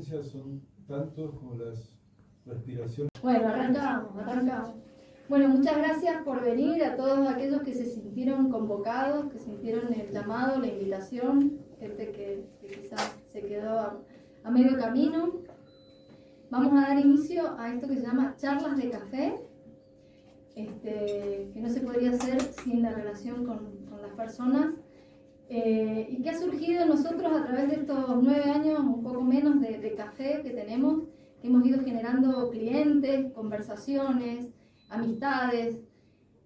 son tantos como las respiraciones. Bueno, arrancamos. Bueno, muchas gracias por venir a todos aquellos que se sintieron convocados, que sintieron el llamado, la invitación, gente que quizás se quedó a medio camino. Vamos a dar inicio a esto que se llama charlas de café, que no se podría hacer sin la relación con las personas, y que ha surgido en nosotros a través de estos 9 años, un poco menos de café que tenemos, que hemos ido generando clientes, conversaciones, amistades,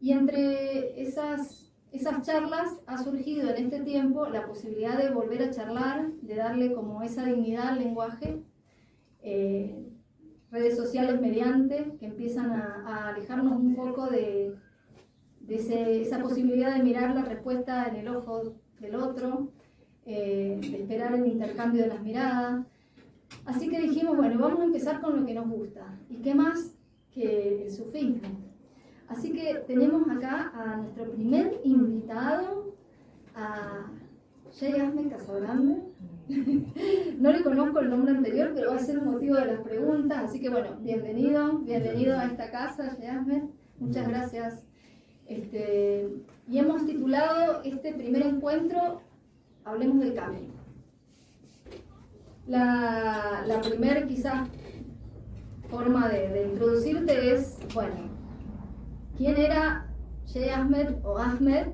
y entre esas charlas ha surgido en este tiempo la posibilidad de volver a charlar, de darle como esa dignidad al lenguaje, redes sociales mediante, que empiezan a alejarnos un poco de esa posibilidad de mirar la respuesta en el ojo del otro, de esperar el intercambio de las miradas. Así que dijimos, bueno, vamos a empezar con lo que nos gusta. ¿Y qué más que el sufismo? Así que tenemos acá a nuestro primer invitado, a Sheikh Ahmed Casagrande. No le conozco el nombre anterior, pero va a ser un motivo de las preguntas. Así que bueno, bienvenido a esta casa, Sheikh Ahmed. Muchas gracias. Y hemos titulado este primer encuentro, Hablemos del Camino. La primera quizás forma de introducirte es, bueno, ¿quién era Sheikh Ahmed o Ahmed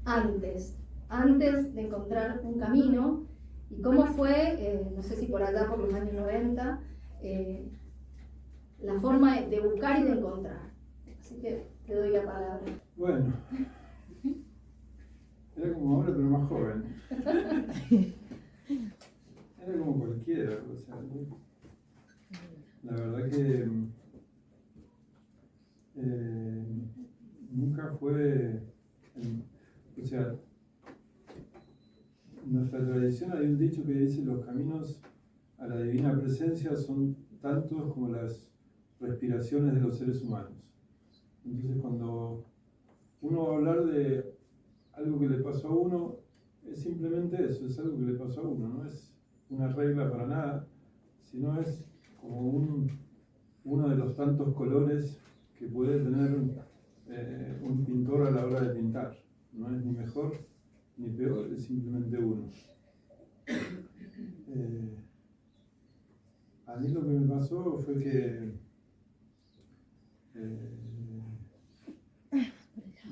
antes de encontrar un camino? ¿Y cómo fue, no sé si por allá por los años 90, la forma de buscar y de encontrar? Así que te doy la palabra. Bueno, era como ahora, pero más joven. Era como cualquiera, o sea, la verdad que nunca fue, o sea, en nuestra tradición hay un dicho que dice: los caminos a la divina presencia son tantos como las respiraciones de los seres humanos. Entonces, cuando uno va a hablar de algo que le pasó a uno, es simplemente eso, es algo que le pasó a uno, no es una regla para nada, sino es como uno de los tantos colores que puede tener un pintor a la hora de pintar. No es ni mejor ni peor, es simplemente uno. A mí lo que me pasó fue que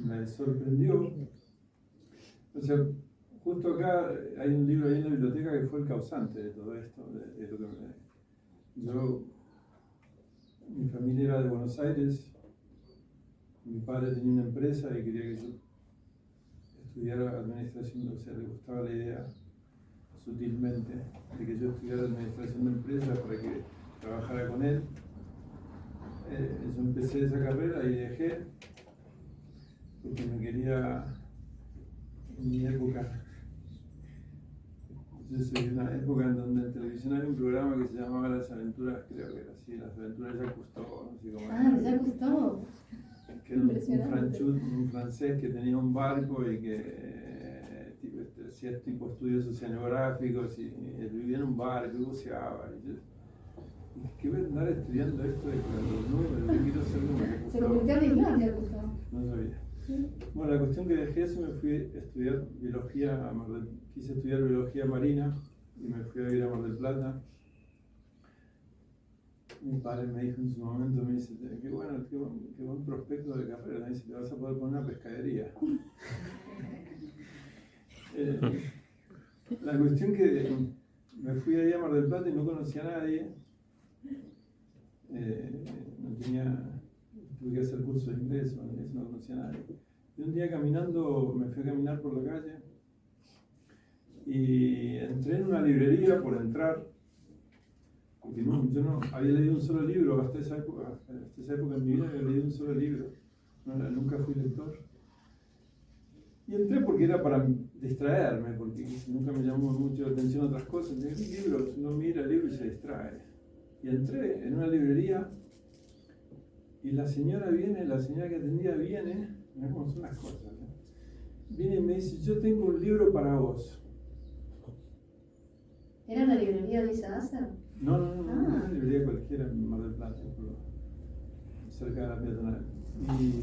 me sorprendió, o sea, justo acá hay un libro ahí en la biblioteca que fue el causante de todo esto, de lo que mi familia era de Buenos Aires, mi padre tenía una empresa y quería que yo estudiara administración, o sea, le gustaba la idea sutilmente de que yo estudiara administración de empresas para que trabajara con él. Yo empecé esa carrera y dejé porque me quería, en mi época, yo soy de una época en donde en televisión había un programa que se llamaba Las Aventuras, creo que era así, Las Aventuras de Jacques Cousteau, no sé cómo era. Ah, Jacques Cousteau. Que era un francés que tenía un barco y que hacía tipo estudios oceanográficos y él vivía en un barco y buceaba. Y yo, ¿qué voy a andar estudiando esto de los números? Yo quiero ser como Jacques Cousteau. Se convirtió en Islandia, Cousteau. No sabía. Bueno, la cuestión que dejé eso, me fui a estudiar biología quise estudiar biología marina y me fui a vivir a Mar del Plata. Mi padre me dijo en su momento, me dice, qué buen prospecto de carrera, me dice, te vas a poder poner una pescadería. La cuestión que me fui ahí a Mar del Plata y no conocía a nadie, tuve que hacer curso de inglés, no conocía a nadie. Y un día caminando, me fui a caminar por la calle y entré en una librería por entrar, porque yo no había leído un solo libro hasta esa época en mi vida, había leído un solo libro, nunca fui lector. Y entré porque era para distraerme, porque nunca me llamó mucho la atención otras cosas. Libros, uno mira el libro y se distrae. Y entré en una librería y la señora que atendía viene, mirá cómo son las cosas, ¿no? Viene y me dice, yo tengo un libro para vos. ¿Era en la librería de Isa Acer? No, una librería cualquiera en Mar del Plata, cerca de la peatonal. Y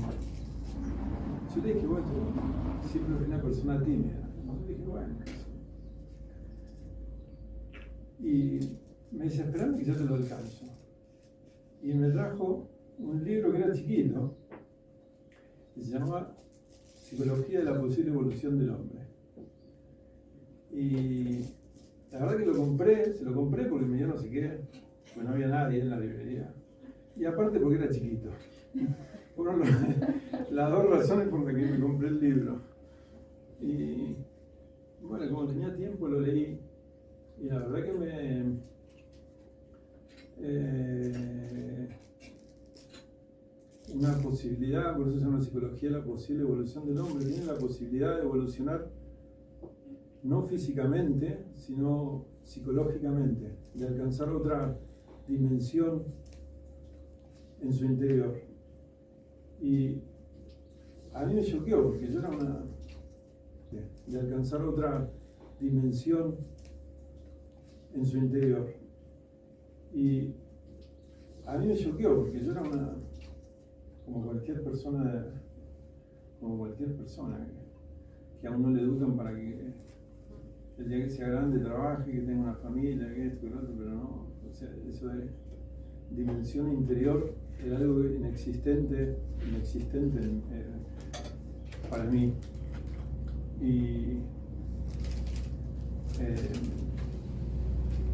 yo le dije, bueno, yo siempre fui una persona tímida. Yo le dije, bueno. Y me dice, esperame que yo te lo alcanzo. Y me trajo un libro que era chiquito, que se llama Psicología de la posible evolución del hombre. Y la verdad que se lo compré porque me dio no sé qué, pues no había nadie en la librería. Y aparte porque era chiquito. Fueron las dos razones por las que me compré el libro. Y bueno, como tenía tiempo lo leí. Y la verdad que una posibilidad, por eso se llama psicología de la posible evolución del hombre, tiene la posibilidad de evolucionar no físicamente, sino psicológicamente, de alcanzar otra dimensión en su interior. Y a mí me choqueó, porque yo era de alcanzar otra dimensión en su interior. Y a mí me choqueó, porque yo era como cualquier persona que a uno le educan para que el día que sea grande trabaje, que tenga una familia, que esto y lo otro, pero no, o sea, eso de dimensión interior era algo inexistente para mí. Y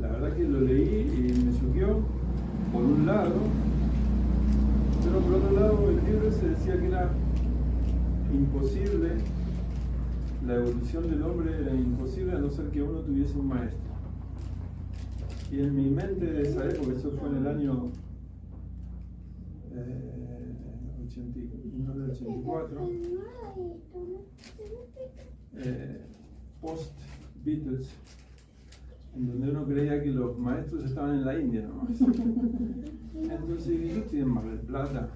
la verdad que lo leí y me choqueó, por un lado, pero por otro lado el libro se decía que era imposible, la evolución del hombre era imposible a no ser que uno tuviese un maestro. Y en mi mente de esa época, eso fue en el año 1984, post-Beatles, en donde uno creía que los maestros estaban en la India nomás. Entonces yo estoy en Mar del Plata.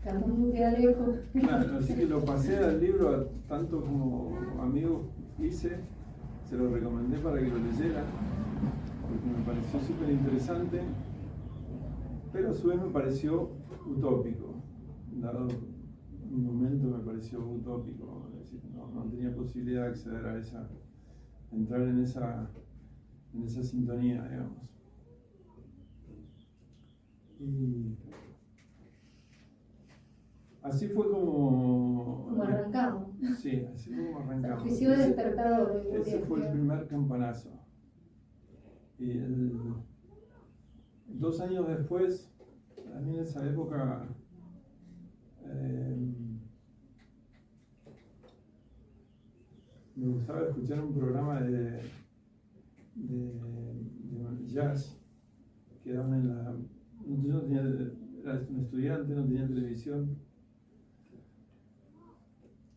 Tampoco queda lejos. Claro, así que lo pasé al libro, a tanto como amigos hice, se lo recomendé para que lo leyeran, porque me pareció súper interesante, pero a su vez me pareció utópico. Dado un momento me pareció utópico, es decir, no tenía posibilidad de acceder a entrar en esa sintonía, digamos. Y así fue como arrancamos. Sí, así fue como arrancamos. Ofició de despertador. Ese fue el primer campanazo. Y 2 años después, a mí en esa época, me gustaba escuchar un programa de jazz que daban en la... Yo era un estudiante, no tenía televisión.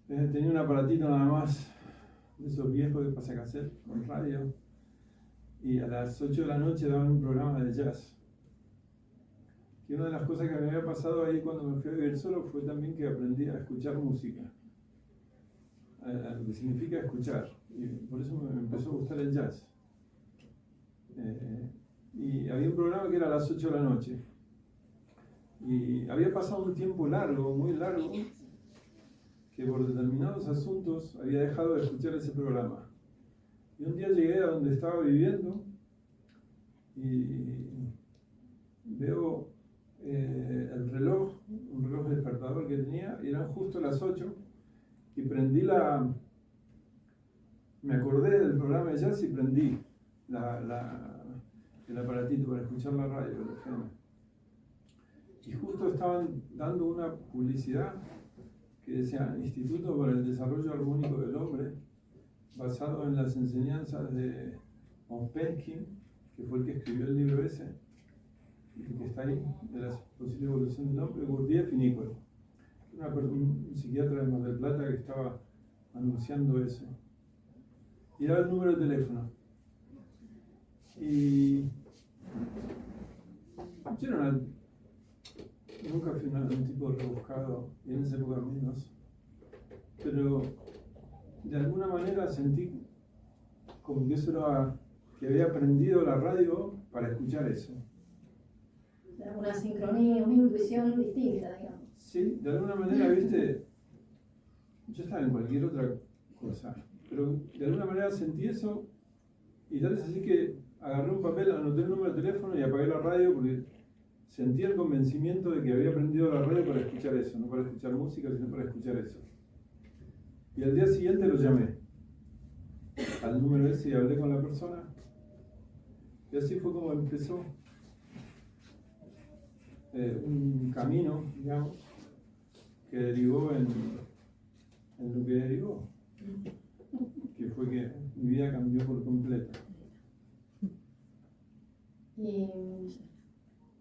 Tenía un aparatito nada más, de esos viejos de pasacassette con radio. Y a las 8 de la noche daban un programa de jazz. Y una de las cosas que me había pasado ahí cuando me fui a vivir solo fue también que aprendí a escuchar música. Lo que significa escuchar. Y por eso me empezó a gustar el jazz. Y había un programa que era a las 8 de la noche. Y había pasado un tiempo largo, muy largo, que por determinados asuntos había dejado de escuchar ese programa. Y un día llegué a donde estaba viviendo y veo el reloj, un reloj despertador que tenía, y eran justo las 8, y me acordé del programa de jazz y prendí el aparatito para escuchar la radio, el FM. Y justo estaban dando una publicidad que decía Instituto para el Desarrollo Armónico del Hombre, basado en las enseñanzas de Ospensky, que fue el que escribió el libro ese, que está ahí, de la posible evolución del hombre, Gurdjieff y Nicol, un psiquiatra de Mar del Plata que estaba anunciando eso. Y daba el número de teléfono. Y yo nunca fui un tipo rebuscado, y en esa época menos, pero de alguna manera sentí como que eso era que había prendido la radio para escuchar eso. Una sincronía, una intuición distinta, digamos. Sí, de alguna manera, viste, yo estaba en cualquier otra cosa, pero de alguna manera sentí eso y tal vez así que agarré un papel, anoté el número de teléfono y apagué la radio porque sentí el convencimiento de que había prendido la radio para escuchar eso, no para escuchar música, sino para escuchar eso. Y al día siguiente lo llamé al número ese y hablé con la persona. Y así fue como empezó un camino, digamos, que derivó en lo que derivó, que fue que mi vida cambió por completo. Y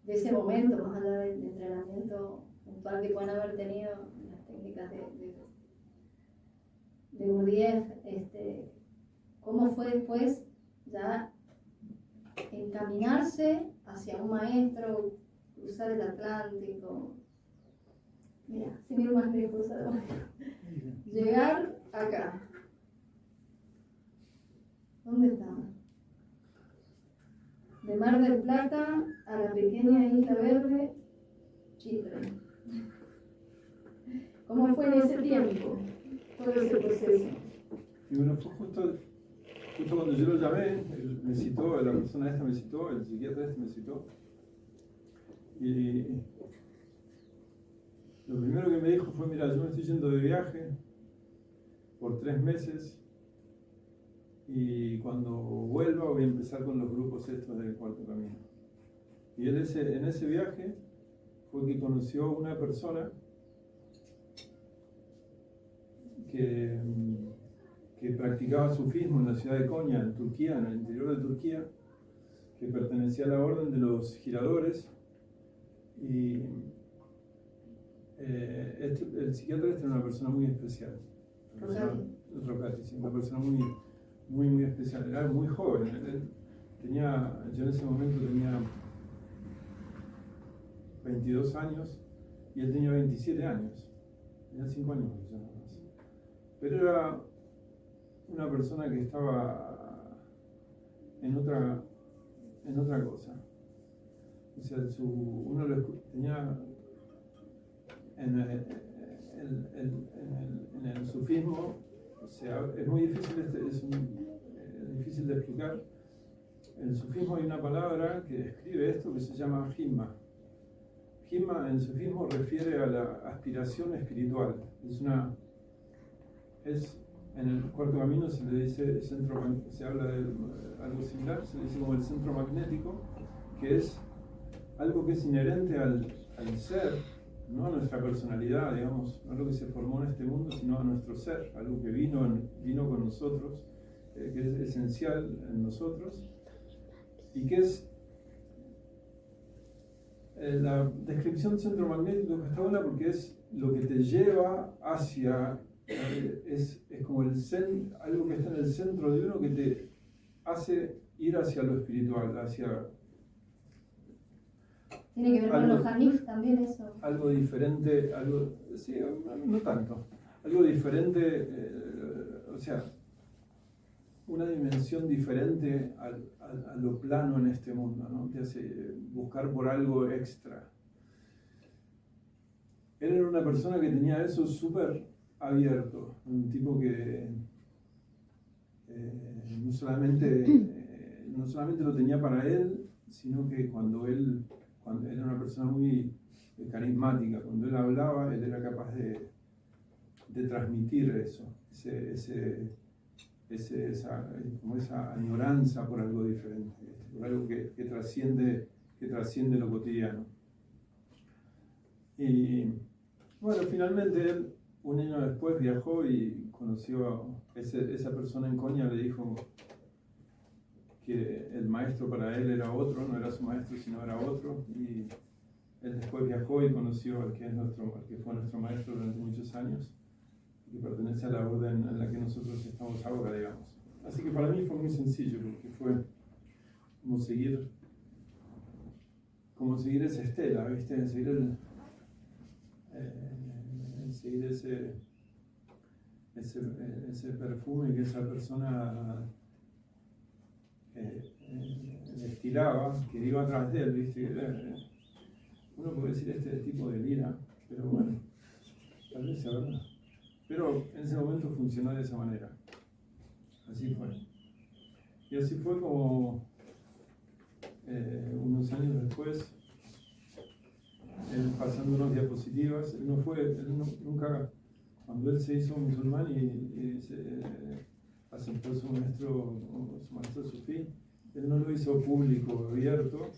de ese momento, más allá del entrenamiento puntual que puedan haber tenido en las técnicas de Gurdjieff, ¿cómo fue después ya encaminarse hacia un maestro, cruzar el Atlántico? Mira, sin ir más lejos, llegar acá. ¿Dónde estamos? De Mar del Plata a la pequeña Isla Verde, Chipre. ¿Cómo fue en ese tiempo todo ese proceso? Y bueno, fue justo cuando yo lo llamé, él me citó, la persona esta me citó, el psiquiatra este me citó. Y lo primero que me dijo fue, mira, yo me estoy yendo de viaje por 3 meses y cuando vuelva voy a empezar con los grupos estos del Cuarto Camino. Y él en ese viaje fue que conoció a una persona que practicaba sufismo en la ciudad de Konya, en Turquía, en el interior de Turquía, que pertenecía a la orden de los giradores. Y el psiquiatra era una persona muy especial. Rocati, sí, una persona muy especial. Era muy joven. Yo en ese momento tenía 22 años y él tenía 27 años. Tenía 5 años nada más. Pero era una persona que estaba en otra cosa. O sea, uno tenía en el sufismo, o sea, es muy difícil, difícil de explicar. En el sufismo hay una palabra que describe esto que se llama himma. Himma en sufismo refiere a la aspiración espiritual. En el Cuarto Camino se le dice se habla de algo similar, se le dice como el centro magnético, que es algo que es inherente al ser, no a nuestra personalidad, digamos, no a lo que se formó en este mundo, sino a nuestro ser, algo que vino con nosotros, que es esencial en nosotros, y que es la descripción centro magnético que está buena porque es lo que te lleva hacia, es como algo que está en el centro de uno que te hace ir hacia lo espiritual, hacia... ¿Tiene que ver con los Hanif también eso? Algo diferente, sí, no tanto, algo diferente, o sea, una dimensión diferente a lo plano en este mundo, ¿no? Te hace buscar por algo extra. Él era una persona que tenía eso súper abierto, un tipo que no solamente lo tenía para él, sino que cuando él era una persona muy carismática, cuando él hablaba, él era capaz de transmitir eso, como esa añoranza por algo diferente, por algo que trasciende lo cotidiano. Y bueno, finalmente él, un año después, viajó y conoció a esa persona en Konya, le dijo que el maestro para él era otro, no era su maestro, sino era otro, y él después viajó y conoció al que fue nuestro maestro durante muchos años, que pertenece a la orden en la que nosotros estamos ahora, digamos. Así que para mí fue muy sencillo, porque fue como seguir esa estela, ¿viste? Seguir ese perfume que esa persona destilaba, que iba atrás de él, ¿viste? Uno puede decir este tipo de lira, pero bueno, tal vez sea verdad. Pero en ese momento funcionó de esa manera. Así fue. Y así fue como unos años después, él pasando unas diapositivas, nunca, cuando él se hizo musulmán y se aceptó su maestro sufí, él no lo hizo público, abierto,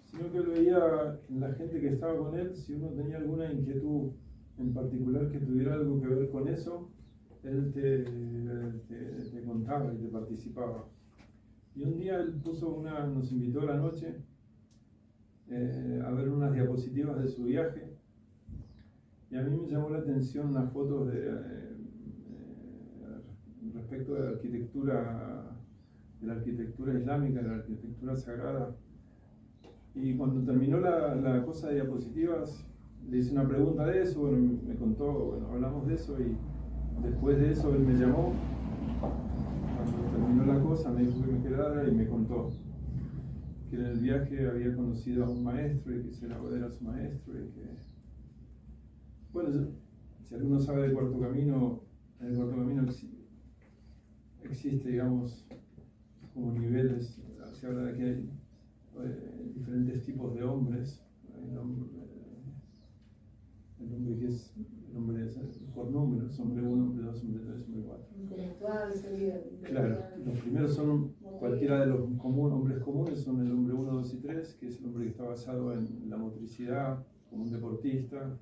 sino que lo veía en la gente que estaba con él. Si uno tenía alguna inquietud en particular que tuviera algo que ver con eso, él te contaba y te participaba. Y un día él nos invitó a la noche a ver unas diapositivas de su viaje, y a mí me llamó la atención unas fotos respecto de la arquitectura islámica, de la arquitectura sagrada. Y cuando terminó la cosa de diapositivas, le hice una pregunta de eso, bueno, me contó, bueno, hablamos de eso, y después de eso él me llamó, cuando terminó la cosa me dijo que me quedara y me contó que en el viaje había conocido a un maestro y que ese era su maestro, y que, bueno, si alguno sabe del Cuarto Camino, en el Cuarto Camino existe, digamos, como niveles. Se habla de que hay diferentes tipos de hombres. El hombre que es el hombre por números, hombre 1, hombre 2, hombre 3, hombre 4. Intelectual, sería. Claro, los primeros son cualquiera de los hombres comunes, son el hombre 1, 2 y 3, que es el hombre que está basado en la motricidad, como un deportista.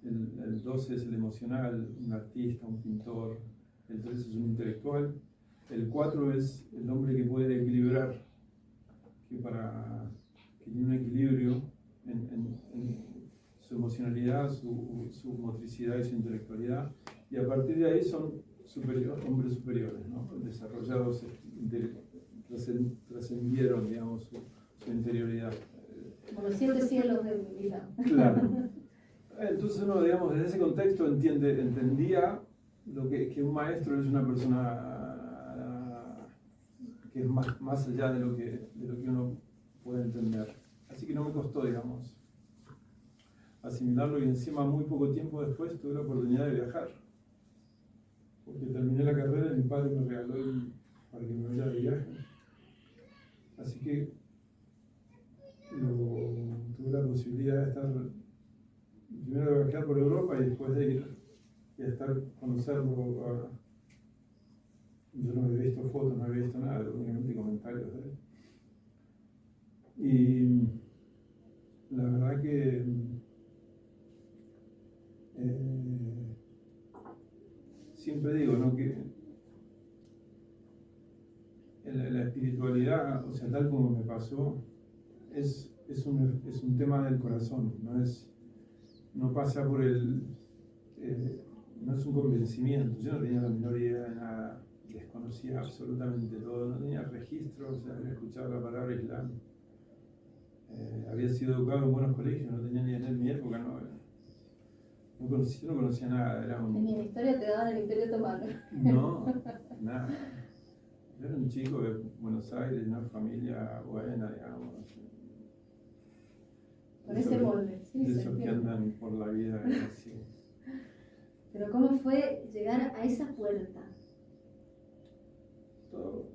El 12 es el emocional, un artista, un pintor. El 3 es un intelectual. El 4 es el hombre que puede equilibrar, que tiene un equilibrio en su emocionalidad, su motricidad y su intelectualidad. Y a partir de ahí son hombres superiores, ¿no? Desarrollados, trascendieron, digamos, su interioridad. Como los 7 cielos del Islam. Claro. Entonces uno, digamos, desde ese contexto entendía que un maestro es una persona que es más allá de lo que uno puede entender. Así que no me costó, digamos, asimilarlo, y encima muy poco tiempo después tuve la oportunidad de viajar. Porque terminé la carrera y mi padre me regaló para que me vaya de viaje. Así que tuve la posibilidad de estar, primero de viajar por Europa y después de ir y conocerlo. Yo no había visto fotos, no había visto nada, únicamente comentarios de él. Y la verdad que siempre digo, ¿no?, que la espiritualidad, o sea, tal como me pasó, es un tema del corazón, no pasa por no es un convencimiento. Yo no tenía la menor idea de nada, desconocía absolutamente todo, no tenía registros, o sea, había escuchado la palabra Islam, había sido educado en buenos colegios, no tenía ni en mi época, yo no conocía nada. Ni en historia te daban el Imperio Otomano. No, nada. Yo era un chico de Buenos Aires, de una familia buena, digamos. Con ese molde, sí. De esos que andan por la vida así. Pero ¿cómo fue llegar a esa puerta? Todo.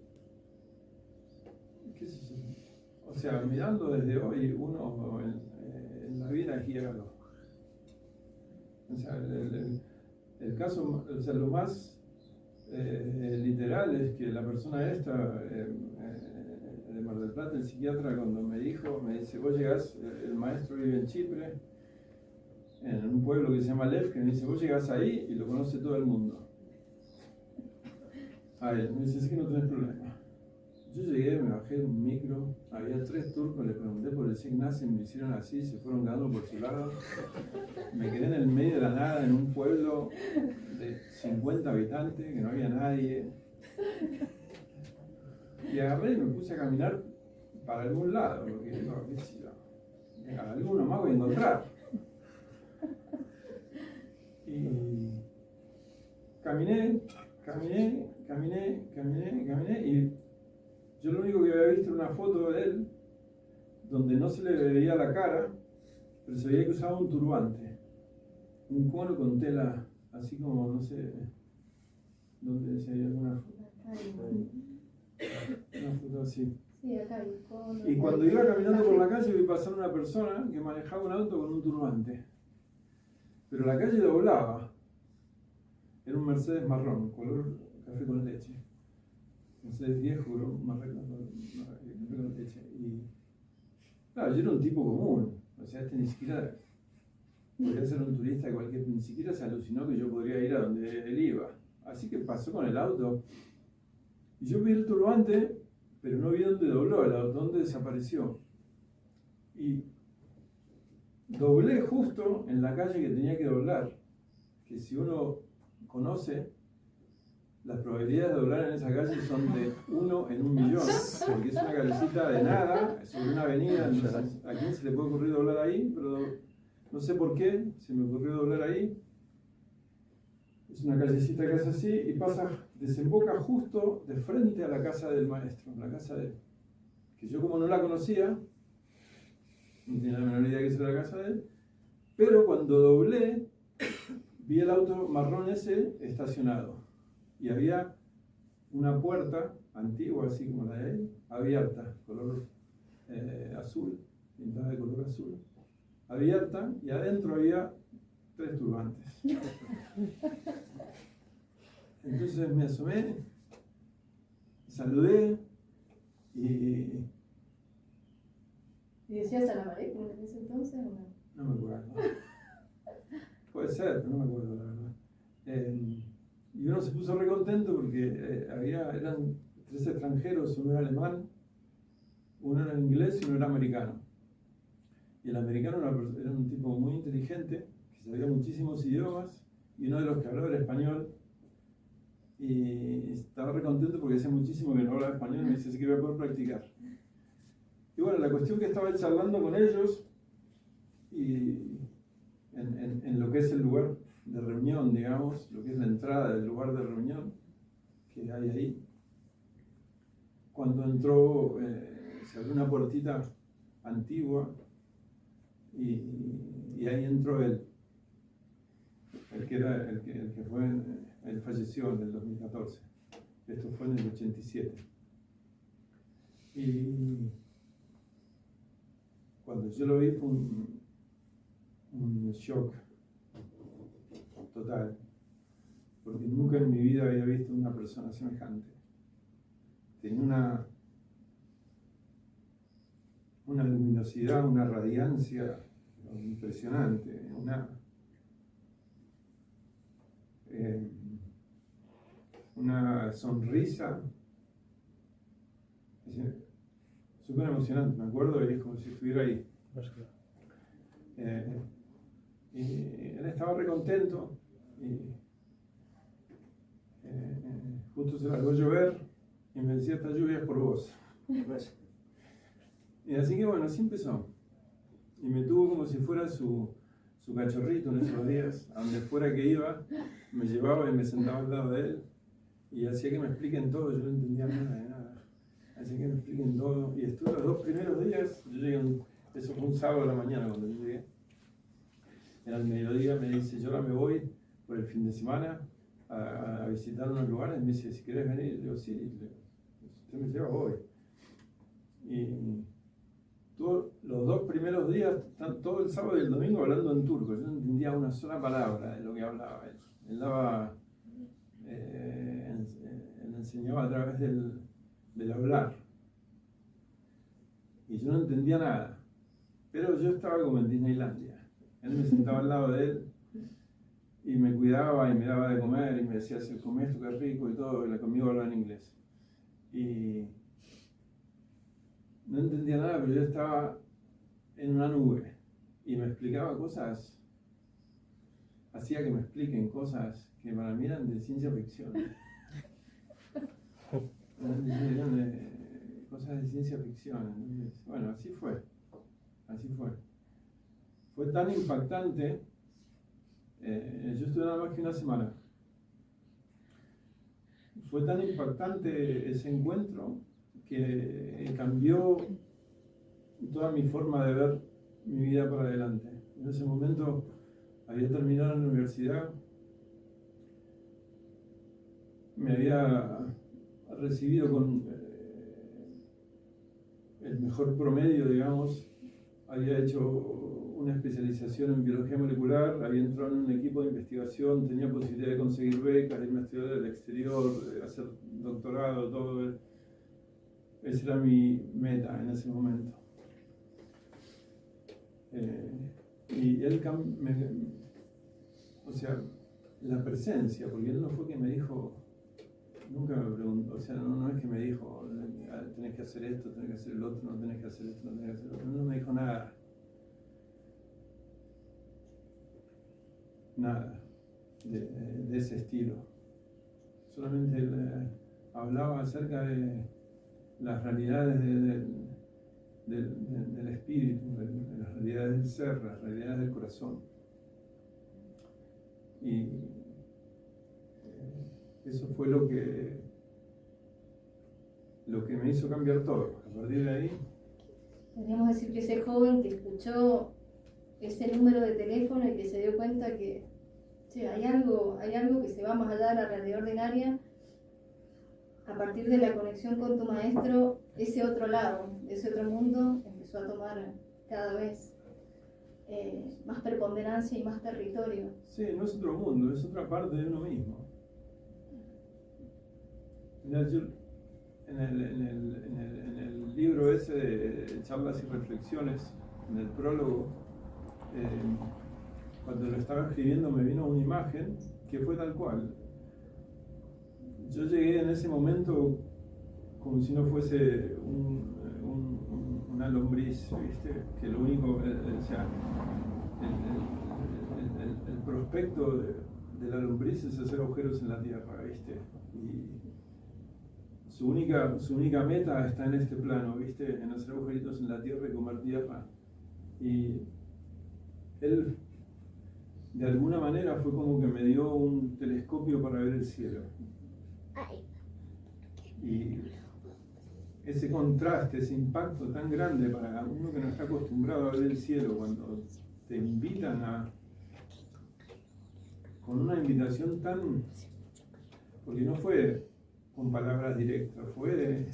¿Qué sé yo? O sea, mirando desde hoy, uno en la vida es guiado. O sea, el caso, o sea, lo más literal es que la persona esta de Mar del Plata, el psiquiatra, cuando me dice, vos llegás, el maestro vive en Chipre, en un pueblo que se llama Lef, que me dice, vos llegás ahí y lo conoce todo el mundo. A él, me dice, es que no tenés problema. Yo llegué, me bajé de un micro, había 3 turcos, le pregunté por el Sig Nassim, me hicieron así, se fueron quedando por su lado. Me quedé en el medio de la nada, en un pueblo de 50 habitantes, que no había nadie. Y agarré y me puse a caminar para algún lado, porque digo, qué sé yo, a alguno más voy a encontrar. Y caminé, y Yo lo único que había visto era una foto de él, donde no se le veía la cara, pero se veía que usaba un turbante, un cono con tela, así como, no sé, donde se veía una foto así. Sí, acá hay cono. Y cuando iba caminando por la calle vi pasar una persona que manejaba un auto con un turbante. Pero la calle doblaba. Era un Mercedes marrón, color café con leche. Mercedes viejo, color marrón, café con leche. Y claro, yo era un tipo común. O sea, ni siquiera podría ser un turista cualquier, ni siquiera se alucinó que yo podría ir a donde él iba. Así que pasó con el auto. Y yo vi el turbante, pero no vi dónde dobló el auto, dónde desapareció. Y doblé justo en la calle que tenía que doblar. Que si uno conoce, las probabilidades de doblar en esa calle son de 1 en 1.000.000, porque es una callecita de nada, sobre una avenida. Entonces, ¿a quién se le puede ocurrir doblar ahí? Pero no sé por qué se me ocurrió doblar ahí. Es una callecita que es así y desemboca justo de frente a la casa del maestro, la casa de él. Que yo, como no la conocía, no tenía la menor idea que era la casa de él, pero cuando doblé vi el auto marrón ese estacionado y había una puerta antigua, así como la de él, abierta, color azul, pintada de color azul, abierta, y adentro había 3 turbantes. Entonces me asomé, saludé y... ¿Y decías Salam Aleikum en ese entonces o no? No me acuerdo. Puede ser, pero no me acuerdo, la verdad. Y uno se puso re contento porque eran 3 extranjeros, uno era alemán, uno era inglés y uno era americano. Y el americano era un tipo muy inteligente, que sabía muchísimos idiomas, y uno de los que hablaba era español. Y estaba re contento porque hacía muchísimo que no hablaba español y me dice así que voy a poder practicar. Y bueno, la cuestión que estaba charlando con ellos, y en lo que es el lugar de reunión, digamos, lo que es la entrada del lugar de reunión que hay ahí, cuando entró, se abrió una puertita antigua y ahí entró él, el que fue, él falleció en el 2014, esto fue en el 87. Y cuando yo lo vi fue un shock total, porque nunca en mi vida había visto una persona semejante. Tenía una luminosidad, una radiancia impresionante, una sonrisa súper emocionante. Me acuerdo y es como si estuviera ahí. Y él estaba re contento y justo se largó a llover y me decía: esta lluvia es por vos. Y así que bueno, así empezó. Y me tuvo como si fuera su cachorrito en esos días. A donde fuera que iba, me llevaba y me sentaba al lado de él y hacía que me expliquen todo. Yo no entendía nada de nada. Hacía que me expliquen todo. Y estuve los 2 primeros días, yo llegué, eso fue un sábado a la mañana cuando yo llegué. Era al mediodía, me dice: yo ahora me voy por el fin de semana a visitar unos lugares. Me dice: si querés venir. Le digo: sí, usted me lleva, voy. Y los 2 primeros días, todo el sábado y el domingo hablando en turco. Yo no entendía una sola palabra de lo que hablaba él. Él daba, él enseñaba a través del hablar. Y yo no entendía nada. Pero yo estaba como en Disneylandia. Él me sentaba al lado de él y me cuidaba y me daba de comer y me decía: si comés esto que es rico y todo, y conmigo hablaba en inglés. Y no entendía nada, pero yo estaba en una nube y me explicaba cosas, hacía que me expliquen cosas que para mí eran de ciencia ficción. Eran cosas de ciencia ficción. Entonces, bueno, así fue. Fue tan impactante, yo estuve nada más que una semana. Fue tan impactante ese encuentro que cambió toda mi forma de ver mi vida para adelante. En ese momento había terminado la universidad, me había recibido con el mejor promedio, digamos, había hecho una especialización en biología molecular, había entrado en un equipo de investigación, tenía posibilidad de conseguir becas, de irme a estudiar del exterior, de hacer doctorado, todo. Esa era mi meta en ese momento. Y él, o sea, la presencia, porque él no fue que me dijo, nunca me preguntó, o sea, no es que me dijo, tenés que hacer esto, tenés que hacer el otro, no tenés que hacer esto, no tenés que hacer el otro, no me dijo nada. Nada de ese estilo. Solamente él hablaba acerca de las realidades del espíritu, de las realidades del ser, las realidades del corazón. Y eso fue lo que me hizo cambiar todo. A partir de ahí, podríamos decir que ese joven que escuchó ese número de teléfono y que se dio cuenta que hay algo que se va más allá de la realidad ordinaria, a partir de la conexión con tu maestro, ese otro lado, ese otro mundo empezó a tomar cada vez más preponderancia y más territorio. Sí, no es otro mundo, es otra parte de uno mismo. Mira, yo en el libro ese de charlas y reflexiones, en el prólogo, cuando lo estaba escribiendo me vino una imagen que fue tal cual. Yo llegué en ese momento como si no fuese una lombriz, ¿viste? Que lo único, o sea, el prospecto de la lombriz es hacer agujeros en la tierra, ¿viste? Y su única meta está en este plano, ¿viste? En hacer agujeritos en la tierra y comer tierra. Y él, de alguna manera, fue como que me dio un telescopio para ver el cielo. Y ese contraste, ese impacto tan grande para uno que no está acostumbrado a ver el cielo, cuando te invitan con una invitación tan, porque no fue con palabras directas, fue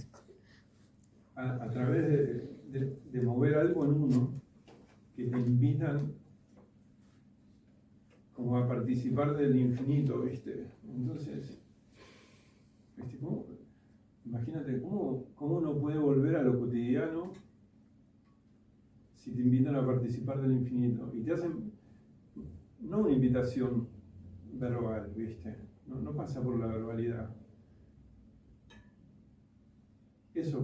a través de mover algo en uno, que te invitan como a participar del infinito, ¿viste? Entonces, ¿viste? Imagínate, ¿cómo uno puede volver a lo cotidiano si te invitan a participar del infinito? Y te hacen, no una invitación verbal, ¿viste? No pasa por la verbalidad. Esa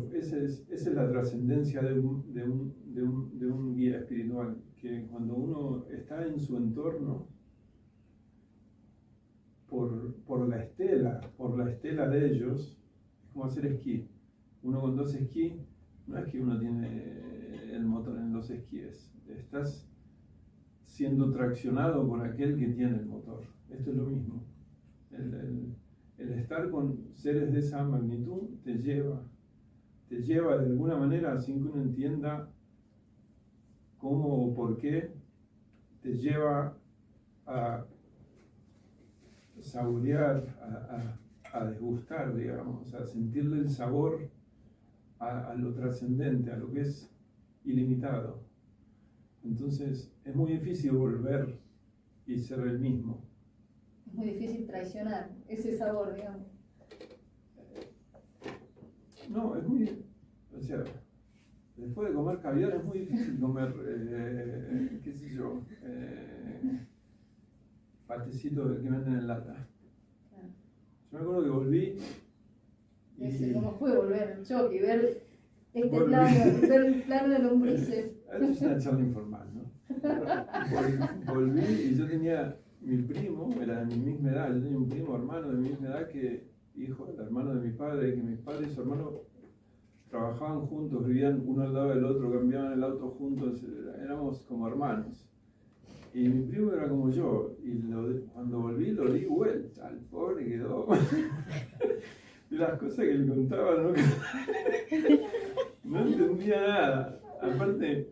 es la trascendencia de un guía espiritual, que cuando uno está en su entorno, por la estela de ellos, es como hacer esquí. Uno cuando hace esquí, no es que uno tiene el motor en los esquíes, estás siendo traccionado por aquel que tiene el motor. Esto es lo mismo. El estar con seres de esa magnitud te lleva de alguna manera, sin que uno entienda cómo o por qué, te lleva a saborear, a degustar, digamos, a sentirle el sabor a lo trascendente, a lo que es ilimitado. Entonces es muy difícil volver y ser el mismo. Es muy difícil traicionar ese sabor, digamos. No, es muy, o sea, después de comer caviar es muy difícil comer, qué sé yo, patecito que venden en lata. Claro. Yo me acuerdo que volví y... ¿Cómo fue volver al choque y ver este plano, ver el plano de lombrices? Esto es una charla informal, ¿no? Volví y yo tenía, mi primo, era de mi misma edad, yo tenía un primo hermano de mi misma edad que, hijo del hermano de mi padre, que mis padres y su hermano trabajaban juntos, vivían uno al lado del otro, cambiaban el auto juntos, éramos como hermanos. Y mi primo era como yo, y cuando volví lo di vuelta, el pobre quedó. Y las cosas que le contaba no, no entendía nada. Aparte,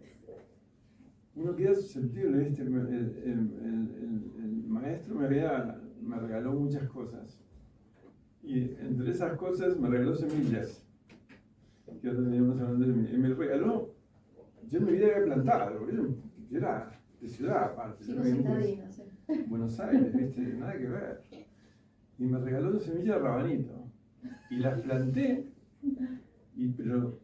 uno queda susceptible, ¿viste? El maestro me regaló muchas cosas. Y entre esas cosas me regaló semillas. Que ahora teníamos hablando de semillas. Y me regaló, yo en mi vida había plantado, yo era de ciudad aparte. Chico citadino, sí. Buenos Aires, ¿viste? Nada que ver. Y me regaló semillas de rabanito. Y las planté, pero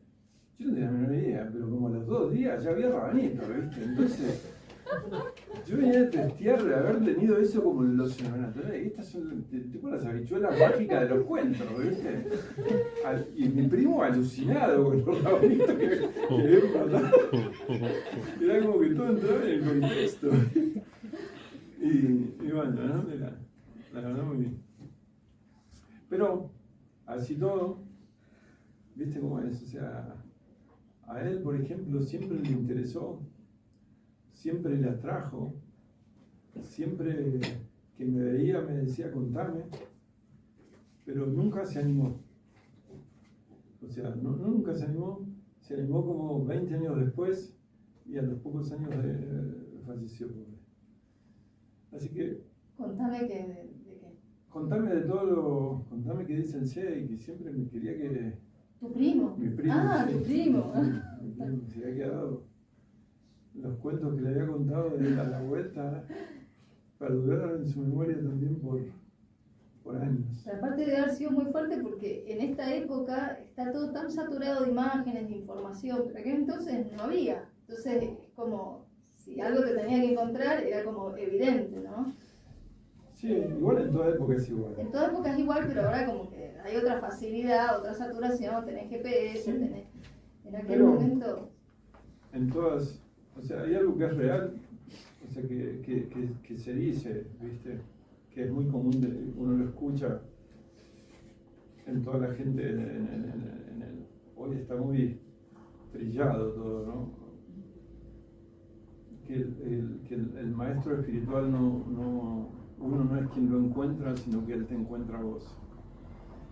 yo no tenía la menor idea, pero como a los 2 días ya había rabanito, ¿viste? Entonces, yo venía a testear de haber tenido eso como en los naturales. Estas son tipo las habichuelas mágicas de los cuentos, ¿viste? Y mi primo alucinado con los rabanitos que había plantado. Era como que todo entraba en el contexto. Y bueno, ¿no? La verdad muy bien. Pero, así todo, ¿viste cómo es? O sea, a él, por ejemplo, siempre le interesó, siempre le atrajo, siempre que me veía me decía, contame, pero nunca se animó. O sea, nunca se animó como 20 años después y a los pocos años falleció. Así que... Contame que, de qué. Contame de todo contame qué dice el Che y que siempre me quería que... ¿Tu primo? Mi primo. Ah, sí, tu primo. Mi primo se había quedado. Los cuentos que le había contado de la vuelta perduraron en su memoria también por años. Pero aparte de haber sido muy fuerte porque en esta época está todo tan saturado de imágenes, de información, pero aquel entonces no había. Entonces es como, si algo te tenía que encontrar era como evidente, ¿no? Sí, igual en toda época es igual. En toda época es igual, pero ahora como que hay otra facilidad, otra saturación, tenés GPS, Sí. tenés... En aquel Pero momento... en todas, o sea, hay algo que es real, o sea, que se dice, ¿viste? Que es muy común, uno lo escucha en toda la gente, hoy está muy trillado todo, ¿no? Que el maestro espiritual uno no es quien lo encuentra, sino que él te encuentra a vos.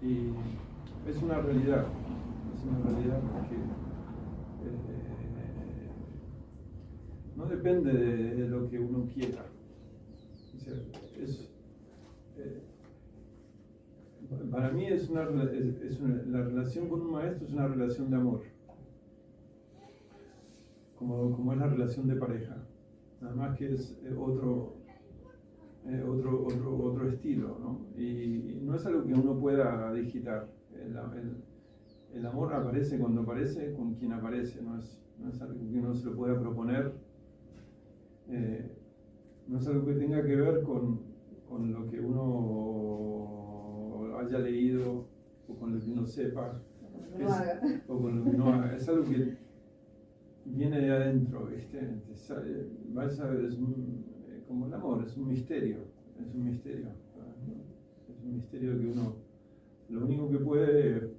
Y es una realidad porque no depende de lo que uno quiera. O sea, para mí la relación con un maestro es una relación de amor, como es la relación de pareja, nada más que es otro estilo, ¿no? Y no es algo que uno pueda digitar. El amor aparece cuando aparece, con quien aparece, no es algo que uno se lo pueda proponer, no es algo que tenga que ver con lo que uno haya leído o con lo que uno sepa o con lo que uno haga. Es algo que viene de adentro, ¿viste? Es como el amor, es un misterio, es un misterio que uno, lo único que puede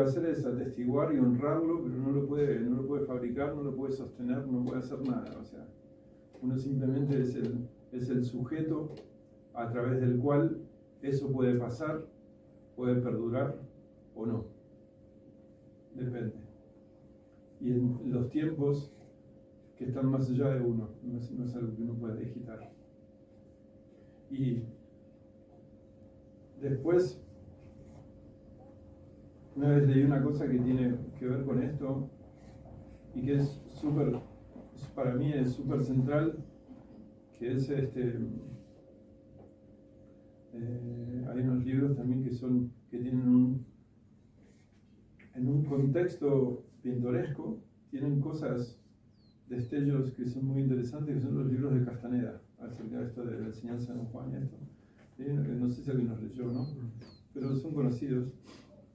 hacer es atestiguar y honrarlo, pero no lo puede fabricar, no lo puede sostener, no puede hacer nada. O sea, uno simplemente es el sujeto a través del cual eso puede pasar, puede perdurar o no. Depende. Y en los tiempos que están más allá de uno, no es algo que uno pueda digitar. Y después, una vez leí una cosa que tiene que ver con esto y que es para mí es súper central, que es hay unos libros también que tienen en un contexto pintoresco, tienen cosas, destellos que son muy interesantes, que son los libros de Castaneda, acerca de esto de la enseñanza de Don Juan y esto. No sé si alguien los leyó, ¿no? Pero son conocidos.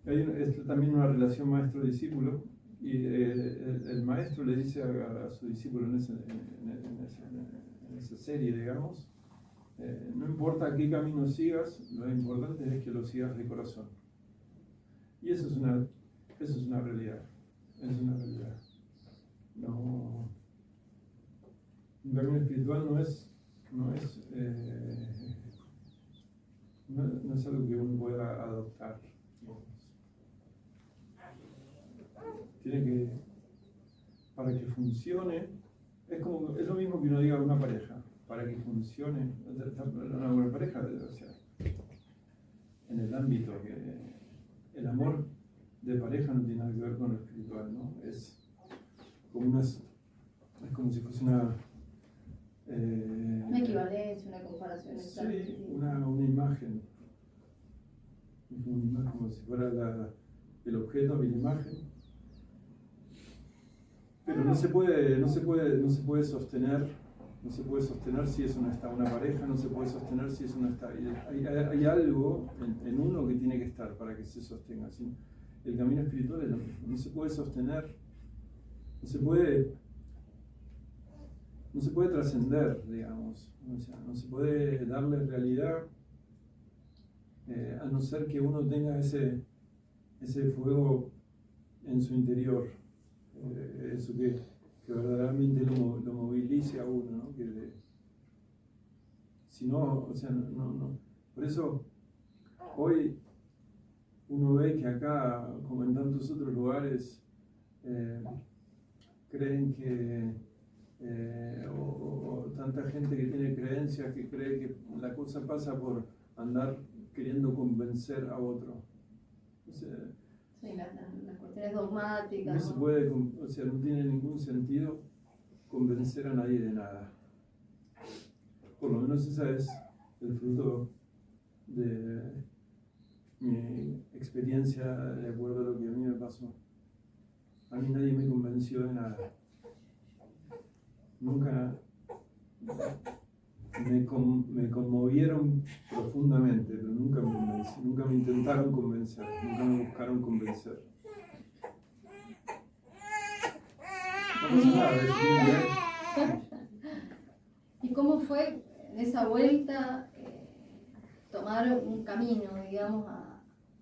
Es también una relación maestro-discípulo, y el maestro le dice a su discípulo en esa serie, digamos, no importa qué camino sigas, lo importante es que lo sigas de corazón. Y eso es una realidad. Es una realidad. No, un camino espiritual no es algo que uno pueda adoptar. Tiene que, para que funcione, es lo mismo que uno diga a una pareja, para que funcione, una buena pareja, o sea, en el ámbito que el amor de pareja no tiene nada que ver con lo espiritual, ¿no? Es como si fuese una equivalencia, una comparación. Sí, una imagen. Una imagen como si fuera el objeto de la imagen. Pero no se puede sostener si eso no está una pareja, no se puede sostener si eso no está. Hay algo en uno que tiene que estar para que se sostenga. El camino espiritual es lo mismo. No se puede sostener, no se puede trascender, digamos. O sea, no se puede darle realidad a no ser que uno tenga ese fuego en su interior. Eso que verdaderamente lo movilice a uno, ¿no? Si no, o sea, no. Por eso, hoy uno ve que acá, como en tantos otros lugares, creen que, o tanta gente que tiene creencias que cree que la cosa pasa por andar queriendo convencer a otro. O sea, sí, las cuestiones dogmáticas. No se puede, o sea, no tiene ningún sentido convencer a nadie de nada. Por lo menos esa es el fruto de mi experiencia, de acuerdo a lo que a mí me pasó. A mí nadie me convenció de nada. Nunca me conmovieron profundamente, pero nunca me intentaron convencer, nunca me buscaron convencer. No pasa nada, es un día. ¿Y cómo fue en esa vuelta tomar un camino, digamos,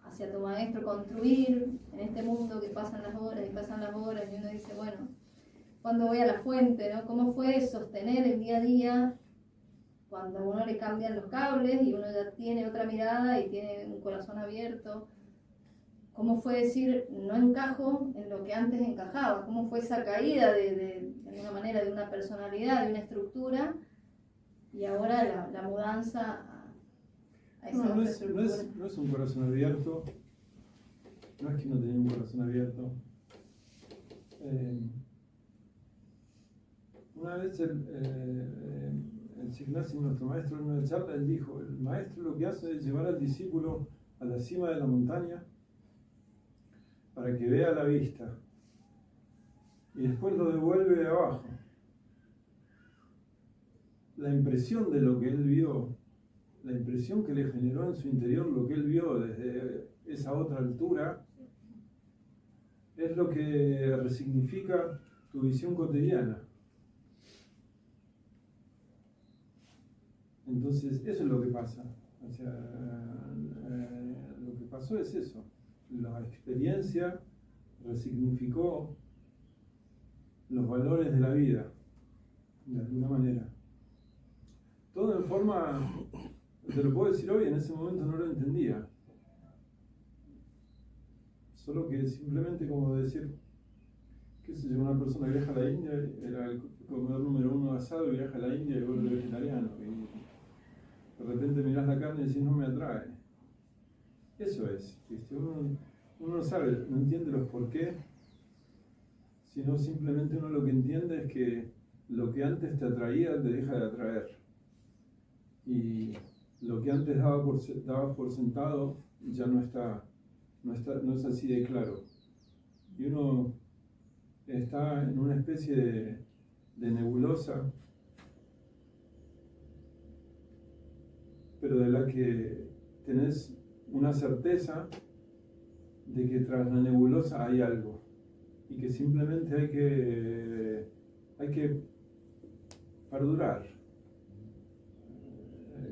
hacia tu maestro, construir en este mundo que pasan las horas y uno dice, bueno, ¿cuándo voy a la fuente, no? ¿Cómo fue sostener el día a día cuando a uno le cambian los cables y uno ya tiene otra mirada y tiene un corazón abierto? ¿Cómo fue decir, no encajo en lo que antes encajaba? ¿Cómo fue esa caída de alguna manera de una personalidad, de una estructura, y ahora la mudanza a esa otra estructura? No es un corazón abierto, no es que no tenía un corazón abierto. Una vez el Ignacio, nuestro maestro, en una charla, él dijo, el maestro lo que hace es llevar al discípulo a la cima de la montaña para que vea la vista y después lo devuelve abajo. La impresión de lo que él vio, la impresión que le generó en su interior lo que él vio desde esa otra altura, es lo que resignifica tu visión cotidiana. Entonces, eso es lo que pasa. O sea, lo que pasó es eso. La experiencia resignificó los valores de la vida, de alguna manera. Todo en forma, te lo puedo decir hoy, en ese momento no lo entendía. Solo que simplemente como decir, qué sé yo, una persona que viaja a la India, era el comedor número 1 de asado, y viaja a la India y vuelve vegetariano. Y de repente mirás la carne y decís, no me atrae. Eso es, ¿viste? Uno no sabe, no entiende los por qué, sino simplemente uno lo que entiende es que lo que antes te atraía te deja de atraer. Y lo que antes dabas por sentado ya no es así de claro. Y uno está en una especie de nebulosa, pero de la que tenés una certeza de que tras la nebulosa hay algo y que simplemente hay que perdurar,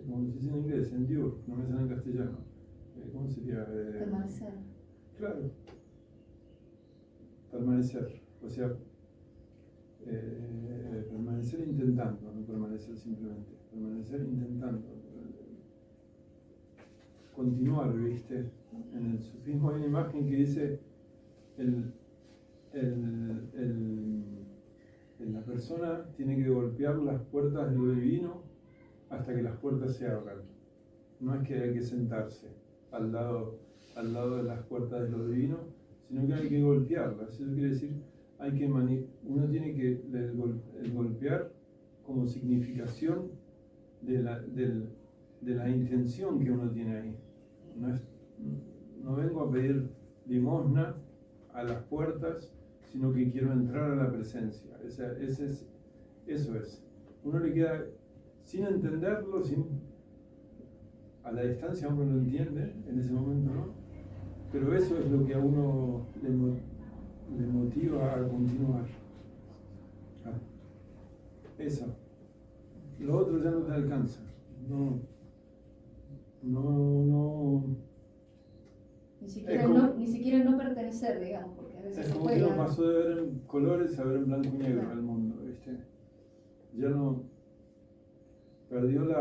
como se dice en inglés, endure, no me sale en castellano. ¿Cómo sería? Permanecer. Claro, permanecer, o sea, permanecer intentando, no permanecer simplemente, permanecer intentando, continuar, ¿viste? en el sufismo hay una imagen que dice la persona tiene que golpear las puertas de lo divino hasta que las puertas se abran. No es que hay que sentarse al lado de las puertas de lo divino, sino que hay que golpearlas. Eso quiere decir, uno tiene que el golpear como significación de la intención que uno tiene ahí. No vengo a pedir limosna a las puertas, sino que quiero entrar a la presencia. Eso es. Uno le queda sin entenderlo, a la distancia uno lo entiende, en ese momento no, pero eso es lo que a uno le motiva a continuar. Eso. Lo otro ya no te alcanza. No. Ni siquiera el no pertenecer, digamos, porque a veces es como que uno pasó de ver en colores a ver en blanco y negro al mundo, ¿viste? Ya no perdió el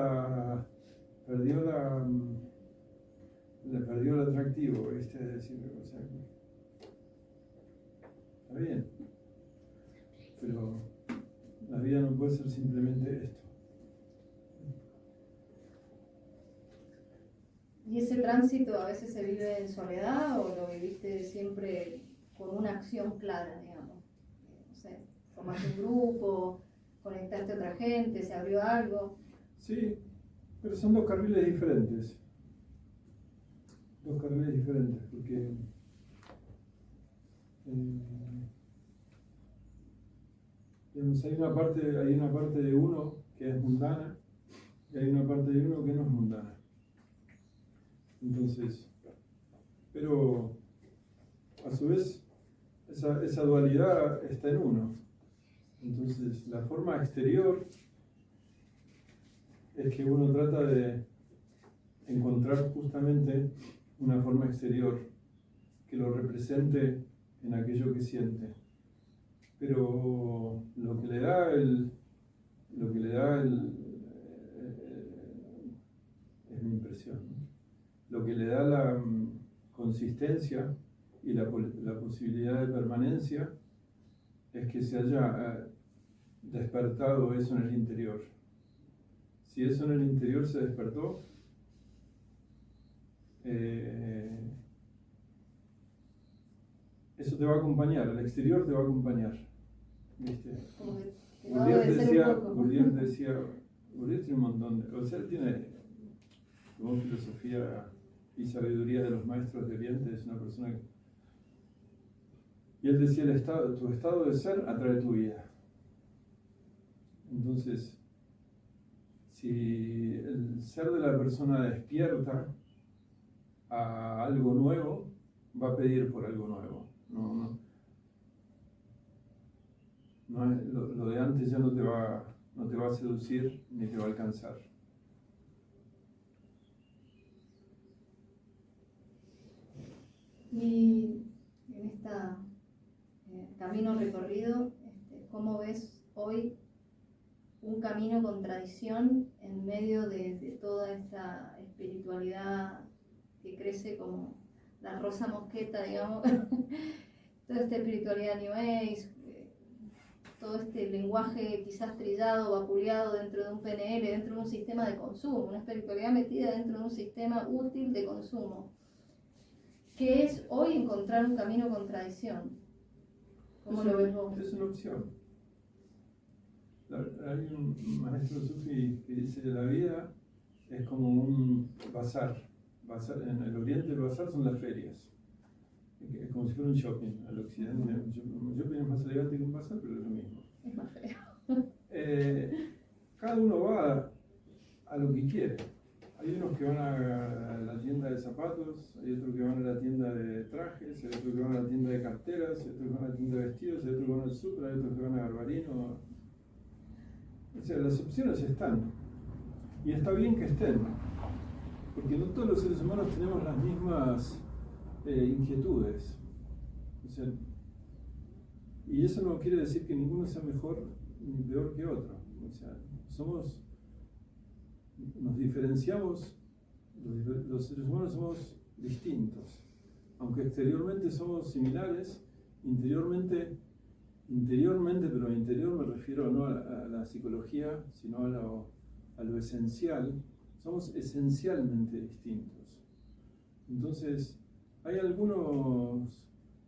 atractivo, ¿viste? Es decir, o sea, está bien, pero la vida no puede ser simplemente esto. ¿Y ese tránsito a veces se vive en soledad o lo viviste siempre con una acción clara, digamos? No sé, formaste un grupo, conectaste a otra gente, se abrió algo. Sí, pero son dos carriles diferentes. Porque digamos, hay una parte de uno que es mundana y hay una parte de uno que no es mundana. Entonces, pero a su vez esa dualidad está en uno. Entonces, la forma exterior es que uno trata de encontrar justamente una forma exterior que lo represente en aquello que siente. Pero lo que le da es mi impresión, ¿no? Lo que le da la consistencia y la posibilidad de permanencia es que se haya despertado eso en el interior. Si eso en el interior se despertó, eso te va a acompañar, el exterior te va a acompañar. ¿Viste? Bourdieu decía, Bourdieu tiene un montón de, o sea, él tiene como filosofía y sabiduría de los maestros de Oriente, es una persona que, y él decía, tu estado de ser atrae tu vida. Entonces, si el ser de la persona despierta a algo nuevo, va a pedir por algo nuevo. Lo de antes ya no te va a seducir ni te va a alcanzar. Y en este camino recorrido, ¿cómo ves hoy un camino con tradición en medio de toda esta espiritualidad que crece como la rosa mosqueta, digamos? Toda esta espiritualidad New Age, todo este lenguaje quizás trillado, vapuleado dentro de un PNL, dentro de un sistema de consumo, una espiritualidad metida dentro de un sistema útil de consumo. ¿Qué es hoy encontrar un camino con tradición? ¿Cómo lo ves vos? Es una opción. Hay un maestro sufi que dice que la vida es como un bazar. En el oriente el bazar son las ferias. Es como si fuera un shopping. Al occidente un shopping es más elegante que un bazar, pero es lo mismo. Es más feo. Cada uno va a lo que quiere. Hay unos que van a la tienda de zapatos, hay otros que van a la tienda de trajes, hay otros que van a la tienda de carteras, hay otros que van a la tienda de vestidos, hay otros que van al súper, hay otros que van a Garbarino. O sea, las opciones están. Y está bien que estén, porque no todos los seres humanos tenemos las mismas inquietudes. O sea, y eso no quiere decir que ninguno sea mejor ni peor que otro. O sea, nos diferenciamos, los seres humanos somos distintos. Aunque exteriormente somos similares, interiormente, pero interior me refiero no a la psicología, sino a lo esencial, somos esencialmente distintos. Entonces, hay algunos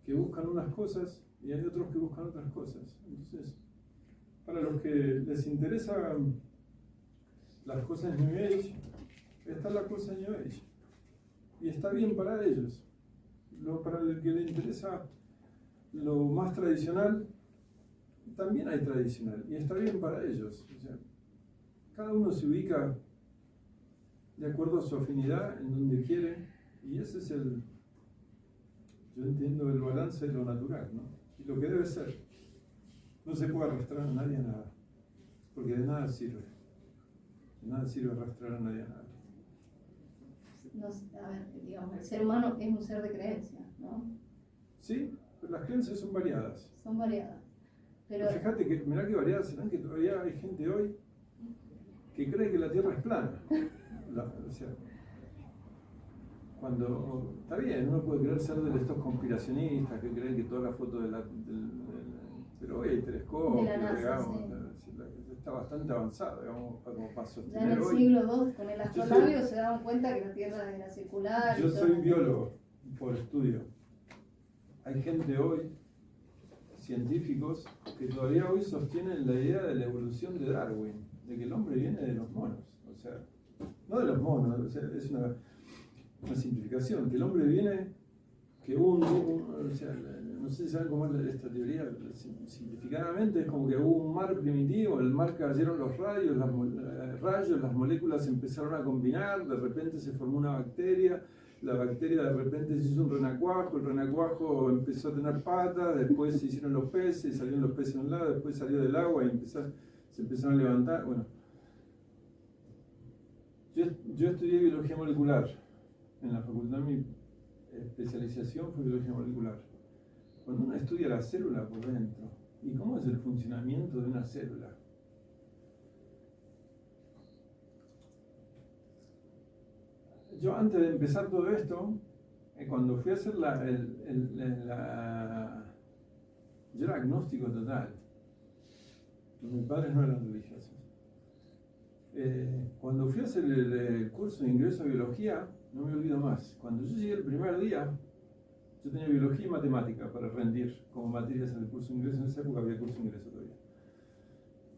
que buscan unas cosas y hay otros que buscan otras cosas. Entonces, para los que les interesan las cosas New Age, está la cosa New Age. Y está bien para ellos. Para el que le interesa lo más tradicional, también hay tradicional. Y está bien para ellos. O sea, cada uno se ubica de acuerdo a su afinidad, en donde quiere. Y ese es yo entiendo el balance de lo natural, ¿no? Y lo que debe ser. No se puede arrastrar a nadie a nada. Porque de nada sirve. De nada sirve arrastrar a nadie a nada. A ver, digamos, el ser humano es un ser de creencias, ¿no? Sí, pero las creencias son variadas. Son variadas. Pero fíjate que, mirá qué variadas serán, que todavía hay gente hoy que cree que la Tierra es plana. O sea, cuando está bien, uno puede querer ser de estos conspiracionistas que creen que toda la foto pero hoy hay telescopios, digamos, sí. Está bastante avanzado, digamos, como para sostener. Ya en el siglo II, con el astrolabio se daban cuenta que la Tierra era circular. Yo soy biólogo por estudio. Hay gente hoy, científicos, que todavía hoy sostienen la idea de la evolución de Darwin, de que el hombre viene de los monos. O sea, no de los monos, o sea, es una simplificación, que el hombre viene, que o sea, no sé si saben cómo es esta teoría, simplificadamente es como que hubo un mar primitivo, el mar cayeron los rayos, las moléculas se empezaron a combinar, de repente se formó una bacteria, la bacteria de repente se hizo un renacuajo, el renacuajo empezó a tener patas, después se hicieron los peces, salieron los peces de un lado, después salió del agua y se empezaron a levantar. Bueno, yo estudié biología molecular en la facultad, mi especialización fue biología molecular. Cuando uno estudia la célula por dentro, ¿y cómo es el funcionamiento de una célula? Yo antes de empezar todo esto, cuando fui a hacer yo era agnóstico total. Mis padres no eran religiosos. Cuando fui a hacer el curso de ingreso a biología, no me olvido más. Cuando yo llegué el primer día, yo tenía biología y matemática para rendir como materias en el curso de ingreso. En esa época había curso de ingreso todavía.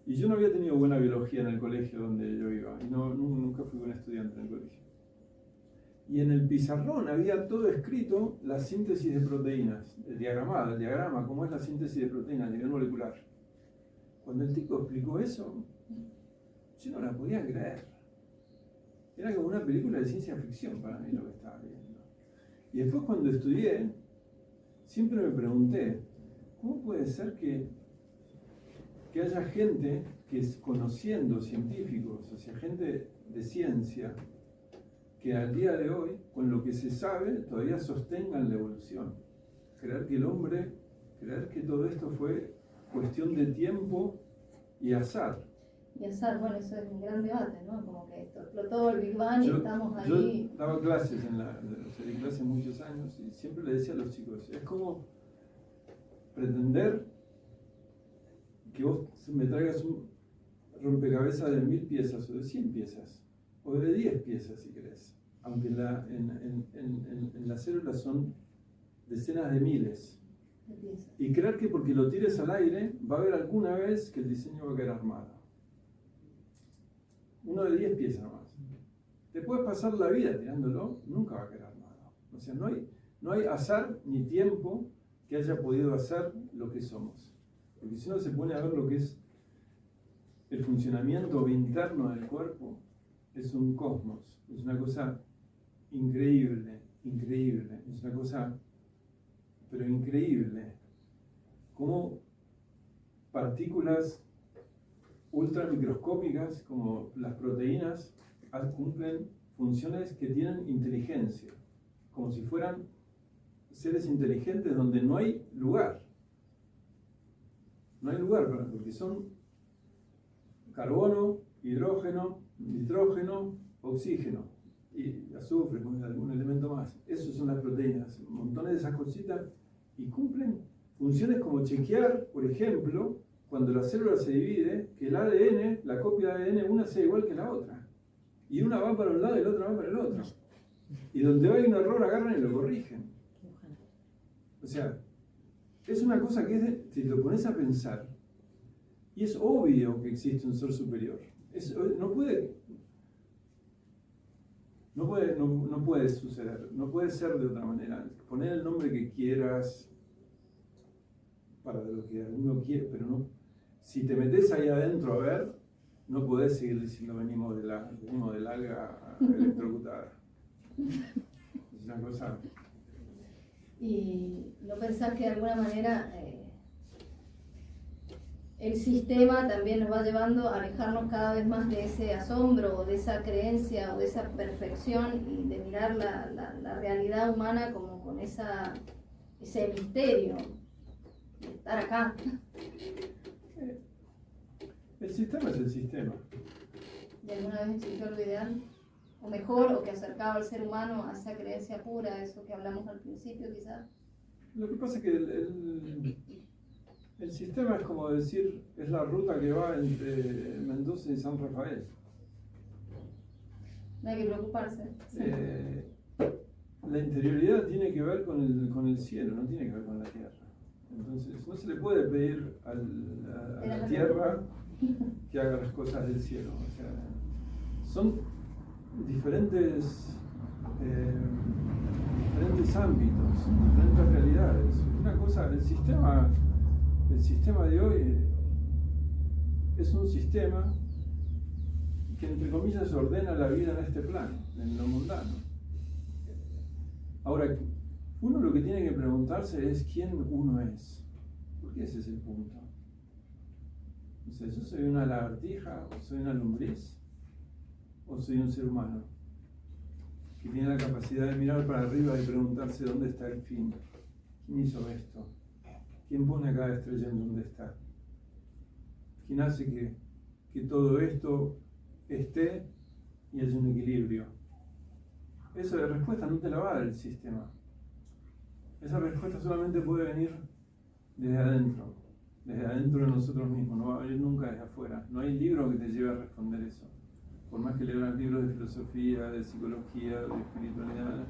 Y yo no había tenido buena biología en el colegio donde yo iba. Y nunca fui buen estudiante en el colegio. Y en el pizarrón había todo escrito la síntesis de proteínas, el diagrama, cómo es la síntesis de proteínas a nivel molecular. Cuando el tipo explicó eso, yo no la podía creer. Era como una película de ciencia ficción para mí lo que estaba viendo. Y después cuando estudié, siempre me pregunté, ¿cómo puede ser que haya gente que conociendo científicos, o sea, gente de ciencia, que al día de hoy, con lo que se sabe, todavía sostengan la evolución? Creer que todo esto fue cuestión de tiempo y azar. Y azar, bueno, eso es un gran debate, ¿no? Como que explotó el Big Bang y estamos ahí. Yo daba clases di clases muchos años y siempre le decía a los chicos, es como pretender que vos me traigas un rompecabezas de 1000 piezas o de 100 piezas o de 10 piezas si querés, aunque en las células son decenas de miles. Y creer que porque lo tires al aire va a haber alguna vez que el diseño va a quedar armado. Uno de 10 piezas nomás. Te puedes pasar la vida tirándolo, nunca va a quedar armado. O sea, no hay azar ni tiempo que haya podido hacer lo que somos. Porque si uno se pone a ver lo que es el funcionamiento interno del cuerpo, es un cosmos, es una cosa increíble, es una cosa, pero increíble. Como partículas ultramicroscópicas como las proteínas cumplen funciones que tienen inteligencia, como si fueran seres inteligentes donde no hay lugar. No hay lugar porque son carbono, hidrógeno, nitrógeno, oxígeno. y azufre, con algún elemento más. Esos son las proteínas, montones de esas cositas, y cumplen funciones como chequear, por ejemplo, cuando la célula se divide, que el ADN, la copia de ADN, una sea igual que la otra. Y una va para un lado y la otra va para el otro. Y donde hay un error agarran y lo corrigen. O sea, es una cosa que si lo pones a pensar, y es obvio que existe un ser superior. No puede suceder, no puede ser de otra manera. Poner el nombre que quieras para lo que uno quiere, pero no. Si te metes ahí adentro a ver, no podés seguir diciendo venimos del alga electrocutada. Es una cosa. ¿Y no pensás que de alguna manera el sistema también nos va llevando a alejarnos cada vez más de ese asombro o de esa creencia o de esa perfección y de mirar la realidad humana como con ese misterio de estar acá? El sistema es el sistema. ¿Y alguna vez existió lo ideal? O mejor, o que acercaba al ser humano a esa creencia pura, eso que hablamos al principio quizás. Lo que pasa es que el sistema es como decir, es la ruta que va entre Mendoza y San Rafael. No hay que preocuparse. La interioridad tiene que ver con el cielo, no tiene que ver con la tierra. Entonces, no se le puede pedir a la tierra que haga las cosas del cielo. O sea, son diferentes ámbitos, diferentes realidades. Una cosa, el sistema de hoy es un sistema que, entre comillas, ordena la vida en este plano, en lo mundano. Ahora, uno lo que tiene que preguntarse es quién uno es. Porque ese es el punto. O sea, ¿yo soy una lagartija o soy una lombriz? ¿O soy un ser humano que tiene la capacidad de mirar para arriba y preguntarse dónde está el fin? ¿Quién hizo esto? ¿Quién pone a cada estrella en dónde está? ¿Quién hace que todo esto esté y haya un equilibrio? Esa respuesta no te la va a dar el sistema. Esa respuesta solamente puede venir desde adentro de nosotros mismos, no va a venir nunca desde afuera. No hay libro que te lleve a responder eso. Por más que leas libros de filosofía, de psicología, de espiritualidad,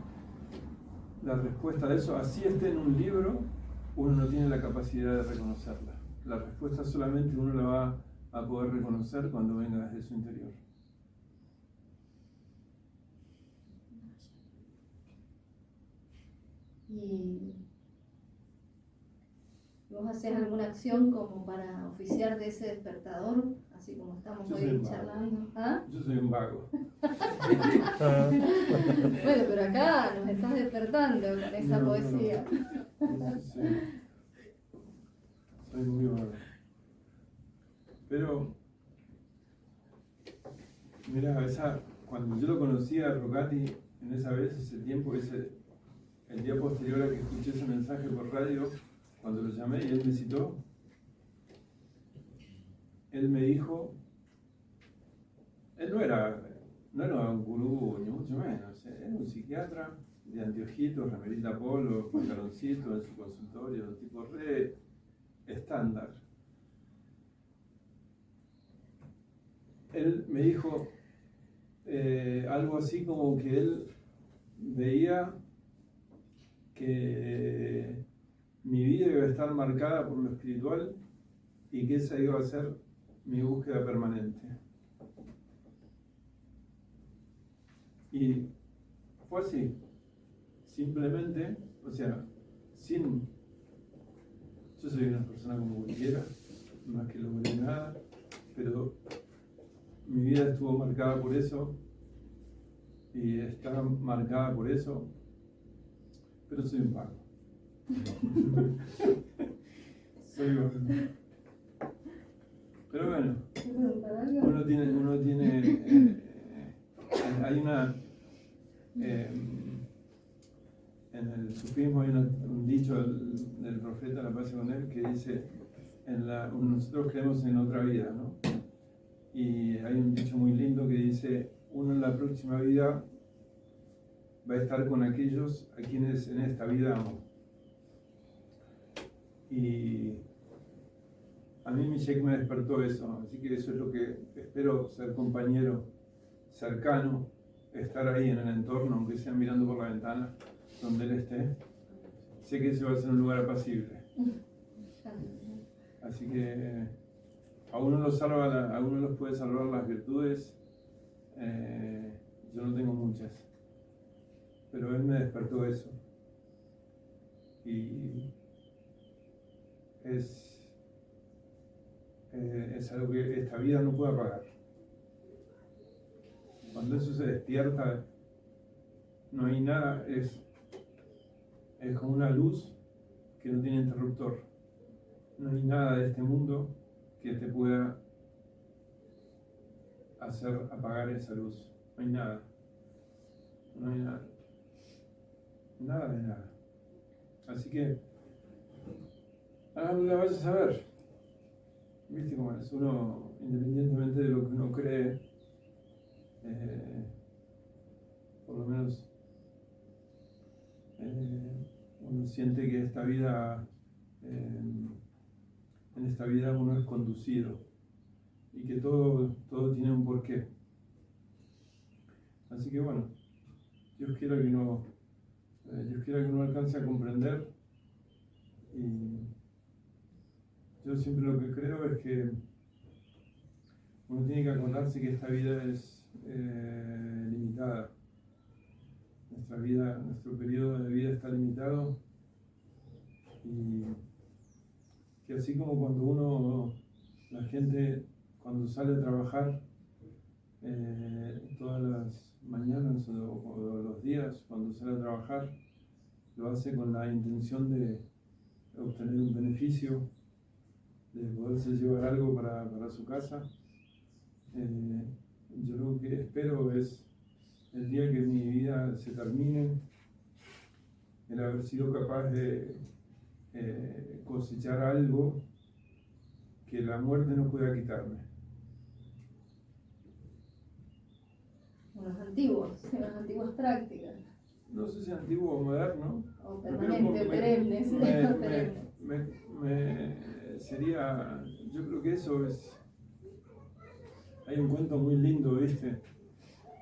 la respuesta a eso, así esté en un libro, uno no tiene la capacidad de reconocerla. La respuesta solamente uno la va a poder reconocer cuando venga desde su interior. ¿Y vos hacés alguna acción como para oficiar de ese despertador? Así como estamos hoy charlando. ¿Ah? Yo soy un vago. Bueno, pero acá nos estás despertando con esa poesía. Sí. Soy muy vago. Pero, mira, cuando yo lo conocí a Rocati en esa vez, ese tiempo, el día posterior a que escuché ese mensaje por radio, cuando lo llamé y él me citó, él me dijo, él no era un gurú, ni mucho menos, era un psiquiatra de anteojitos, remerita polo, pantaloncito en su consultorio, un tipo re estándar. Él me dijo algo así como que él veía que mi vida iba a estar marcada por lo espiritual y que esa iba a ser mi búsqueda permanente. Y fue así, simplemente, o sea, yo soy una persona como cualquiera, no es que logré nada, pero mi vida estuvo marcada por eso y está marcada por eso, pero soy un vago. Soy vago. Pero bueno, uno tiene hay una en el sufismo hay un dicho del profeta, la paz con él, que dice nosotros creemos en otra vida, ¿no? Y hay un dicho muy lindo que dice, uno en la próxima vida va a estar con aquellos a quienes en esta vida amo. Y a mí mi Sheikh me despertó eso, así que eso es lo que espero, ser compañero cercano, estar ahí en el entorno, aunque sea mirando por la ventana, donde él esté. Sé que ese va a ser un lugar apacible. Así que a uno los puede salvar las virtudes, yo no tengo muchas, pero él me despertó eso. Y es algo que esta vida no puede apagar. Cuando eso se despierta, no hay nada, es como una luz que no tiene interruptor. No hay nada de este mundo que te pueda hacer apagar esa luz. No hay nada. No hay nada. Nada de nada. Así que, la vayas a ver. ¿Viste cómo es? Uno, independientemente de lo que uno cree, por lo menos uno siente que esta vida, en esta vida uno es conducido y que todo tiene un porqué. Así que bueno, Dios quiera que uno alcance a comprender, y yo siempre lo que creo es que uno tiene que acordarse que esta vida es limitada. Nuestra vida, nuestro periodo de vida está limitado, y que así como cuando la gente cuando sale a trabajar todas las mañanas o los días, cuando sale a trabajar, lo hace con la intención de obtener un beneficio, de poderse llevar algo para su casa. Yo lo que espero es el día que mi vida se termine, el haber sido capaz de cosechar algo que la muerte no pueda quitarme. Unas antiguas prácticas. No sé si antiguo o moderno. O permanente, perenne. Sería, yo creo que eso es. Hay un cuento muy lindo, ¿viste?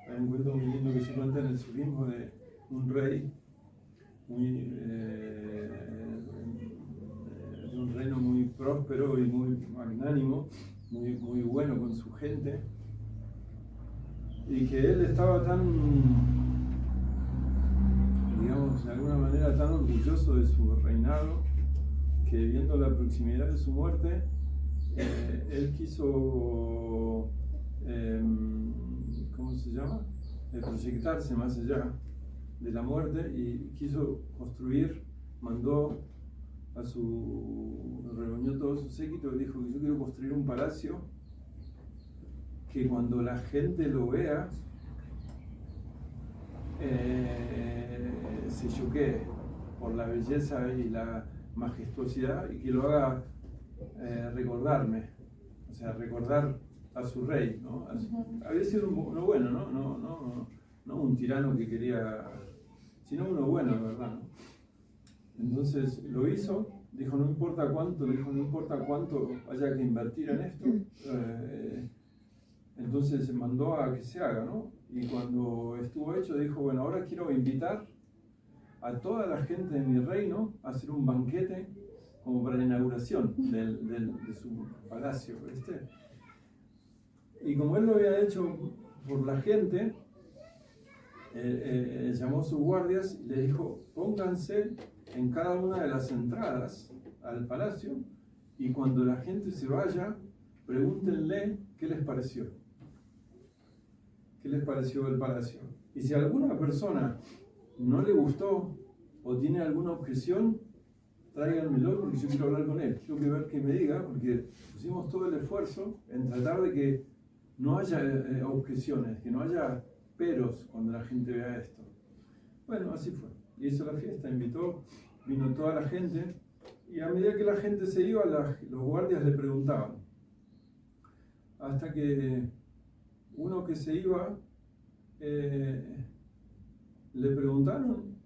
Hay un cuento muy lindo que se cuenta en el sufismo de un rey de un reino muy próspero y muy magnánimo, muy bueno con su gente, y que él estaba tan, digamos, de alguna manera tan orgulloso de su reinado, que viendo la proximidad de su muerte, él quiso, ¿cómo se llama? Proyectarse más allá de la muerte, y quiso construir, reunió todo su séquito y dijo que yo quiero construir un palacio que cuando la gente lo vea se choquee por la belleza y la majestuosidad, y que lo haga recordarme, o sea, recordar a su rey, ¿no? Había sido uno bueno, no un tirano que quería, sino uno bueno, de verdad, ¿no? Entonces lo hizo, dijo no importa cuánto haya que invertir en esto, entonces se mandó a que se haga, ¿no? Y cuando estuvo hecho dijo, bueno, ahora quiero invitar a toda la gente de mi reino a hacer un banquete como para la inauguración de su palacio, ¿viste? Y como él lo había hecho por la gente, llamó a sus guardias y les dijo, pónganse en cada una de las entradas al palacio, y cuando la gente se vaya, pregúntenle qué les pareció. ¿Qué les pareció el palacio? Y si a alguna persona no le gustó o tiene alguna objeción, tráiganmelo porque yo quiero hablar con él. Quiero ver qué me diga, porque pusimos todo el esfuerzo en tratar de que no haya objeciones, que no haya peros cuando la gente vea esto. Bueno, así fue. Y hizo la fiesta, vino toda la gente, y a medida que la gente se iba, los guardias le preguntaban. Hasta que uno que se iba le preguntaron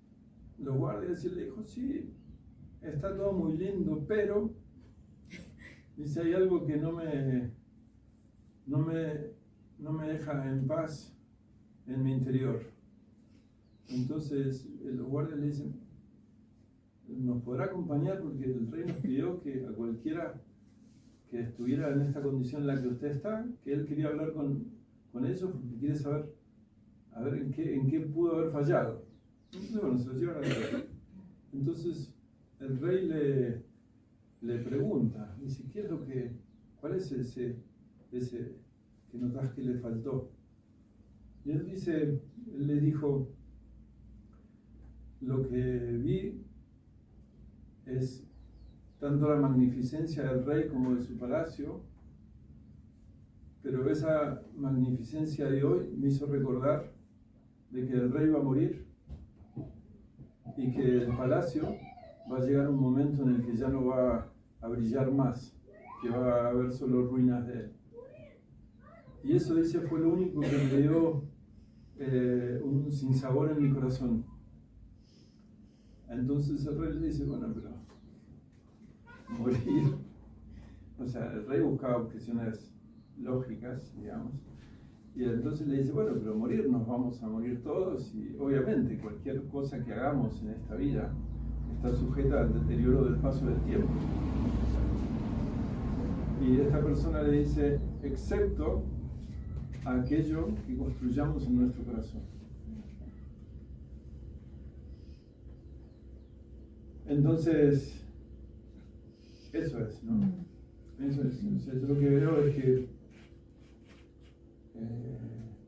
los guardias y él le dijo, sí, está todo muy lindo, pero dice, hay algo que no me deja en paz en mi interior. Entonces los guardias le dicen, ¿nos podrá acompañar? Porque el rey nos pidió que a cualquiera que estuviera en esta condición en la que usted está, que él quería hablar con ellos porque quiere saber a ver en qué pudo haber fallado. Entonces, bueno, se lo llevan al rey. Entonces el rey le pregunta, dice, ¿cuál es ese que notas que le faltó? Y él le dijo, lo que vi es tanto la magnificencia del rey como de su palacio, pero esa magnificencia de hoy me hizo recordar de que el rey va a morir y que el palacio va a llegar un momento en el que ya no va a brillar más, que va a haber solo ruinas de él. Y eso, dice, fue lo único que me dio un sinsabor en mi corazón. Entonces el rey le dice, bueno, pero morir, o sea, el rey buscaba objeciones lógicas, digamos, y entonces le dice, bueno, pero morir, nos vamos a morir todos, y obviamente cualquier cosa que hagamos en esta vida está sujeta al deterioro del paso del tiempo. Y esta persona le dice, excepto aquello que construyamos en nuestro corazón. Entonces, eso es, ¿no? Eso es. O sea, yo lo que veo es que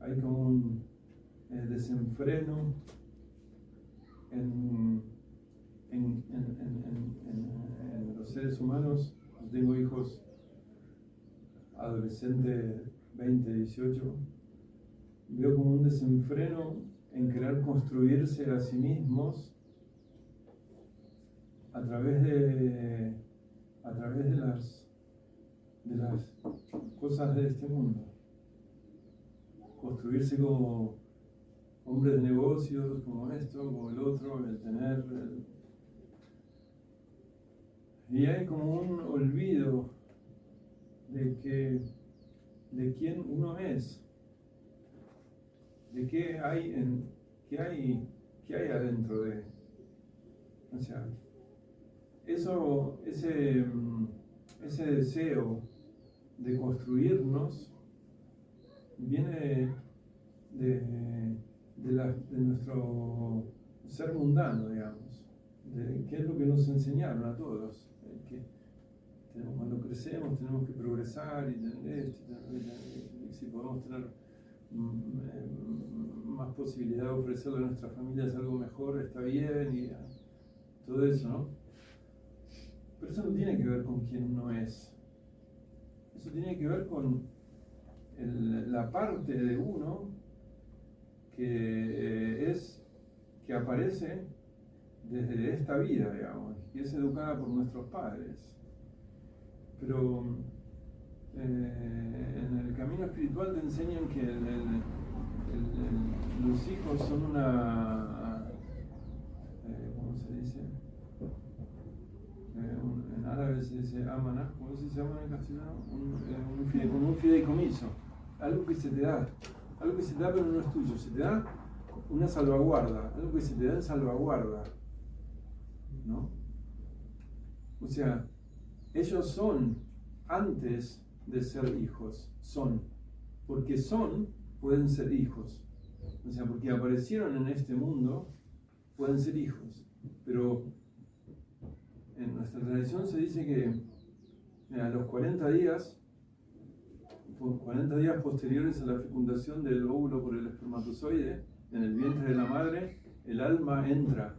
hay como un desenfreno en los seres humanos. Yo tengo hijos adolescentes, 20, 18. Veo como un desenfreno en querer construirse a sí mismos a través de las cosas de este mundo. Construirse como hombres de negocios, como esto, como el otro, el tener. Y hay como un olvido de quién uno es, de qué hay adentro de. O sea, ese deseo de construirnos viene de nuestro ser mundano, digamos, de qué es lo que nos enseñaron a todos, que cuando crecemos tenemos que progresar y tener esto, y si podemos tener más posibilidad de ofrecerle a nuestras familias algo mejor, está bien, y todo eso, ¿no? Pero eso no tiene que ver con quién uno es. Eso tiene que ver con la parte de uno que aparece desde esta vida, digamos, que es educada por nuestros padres. Pero en el camino espiritual te enseñan que los hijos son ¿cómo se dice? En árabe se dice amana, ¿cómo se llama en castellano? Como un fideicomiso, algo que se te da pero no es tuyo, se te da una salvaguarda, algo que se te da en salvaguarda, ¿no? O sea, ellos son antes de ser hijos, porque pueden ser hijos, o sea, porque aparecieron en este mundo, pueden ser hijos, pero en nuestra tradición se dice que a los 40 días posteriores a la fecundación del óvulo por el espermatozoide, en el vientre de la madre, el alma entra.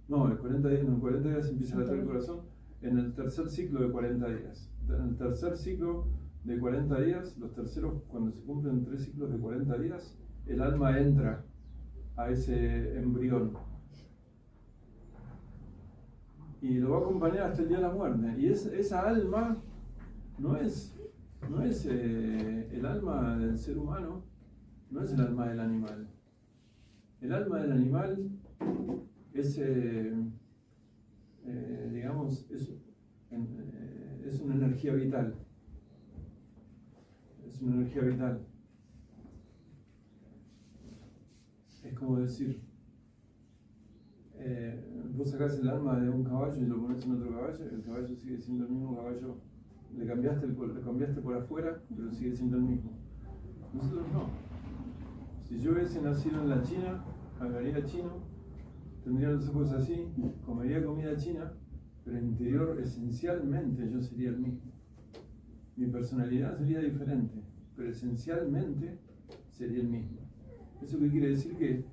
No, en 40 días empieza a latir el corazón, en el tercer ciclo de 40 días. En el tercer ciclo de 40 días, los terceros, cuando se cumplen 3 ciclos de 40 días, el alma entra a ese embrión. Y lo va a acompañar hasta el día de la muerte. Y esa alma no es el alma del ser humano, no es el alma del animal. El alma del animal es, digamos, es una energía vital. Es una energía vital. Es como decir, vos sacás el alma de un caballo y lo pones en otro caballo, el caballo sigue siendo el mismo caballo. Le cambiaste por afuera, pero sigue siendo el mismo. Nosotros no. Si yo hubiese nacido en la China, hablaría chino, tendría los ojos así, comería comida china, pero en el interior esencialmente yo sería el mismo. Mi personalidad sería diferente, pero esencialmente sería el mismo. ¿Eso qué quiere decir? Que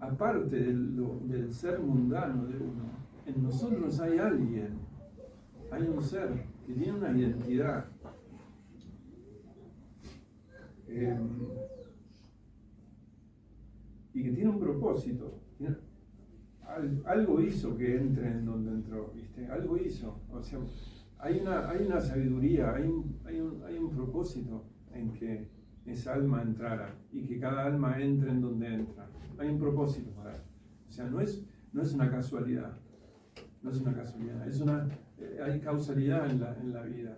aparte del ser mundano de uno, en nosotros hay alguien, hay un ser que tiene una identidad. Y que tiene un propósito. Algo hizo que entre en donde entró, ¿viste? Algo hizo. O sea, hay una sabiduría, hay un propósito en que esa alma entrara y que cada alma entre en donde entra. Hay un propósito para eso. O sea, no es una casualidad. No es una casualidad. Hay causalidad en la vida.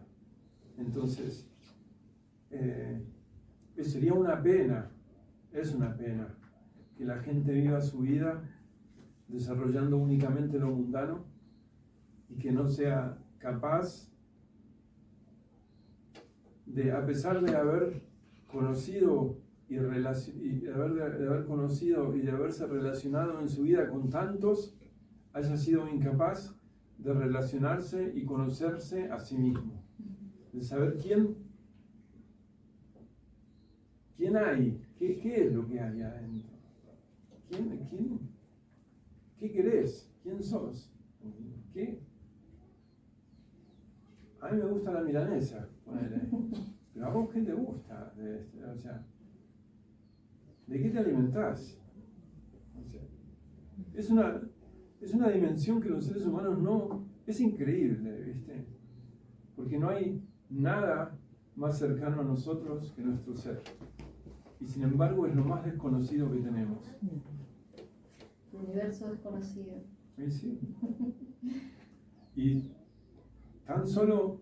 Entonces, sería una pena, es una pena, que la gente viva su vida desarrollando únicamente lo mundano y que no sea capaz de, a pesar de haber conocido y de haber conocido y de haberse relacionado en su vida con tantos, haya sido incapaz de relacionarse y conocerse a sí mismo, de saber quién hay, qué es lo que hay adentro, qué querés, quién sos, qué. A mí me gusta la milanesa, ponele. Pero a vos, ¿qué te gusta? O sea, ¿de qué te alimentás? O sea, es una dimensión que los seres humanos no... Es increíble, ¿viste? Porque no hay nada más cercano a nosotros que nuestro ser. Y sin embargo es lo más desconocido que tenemos. El universo desconocido. Sí. Y tan solo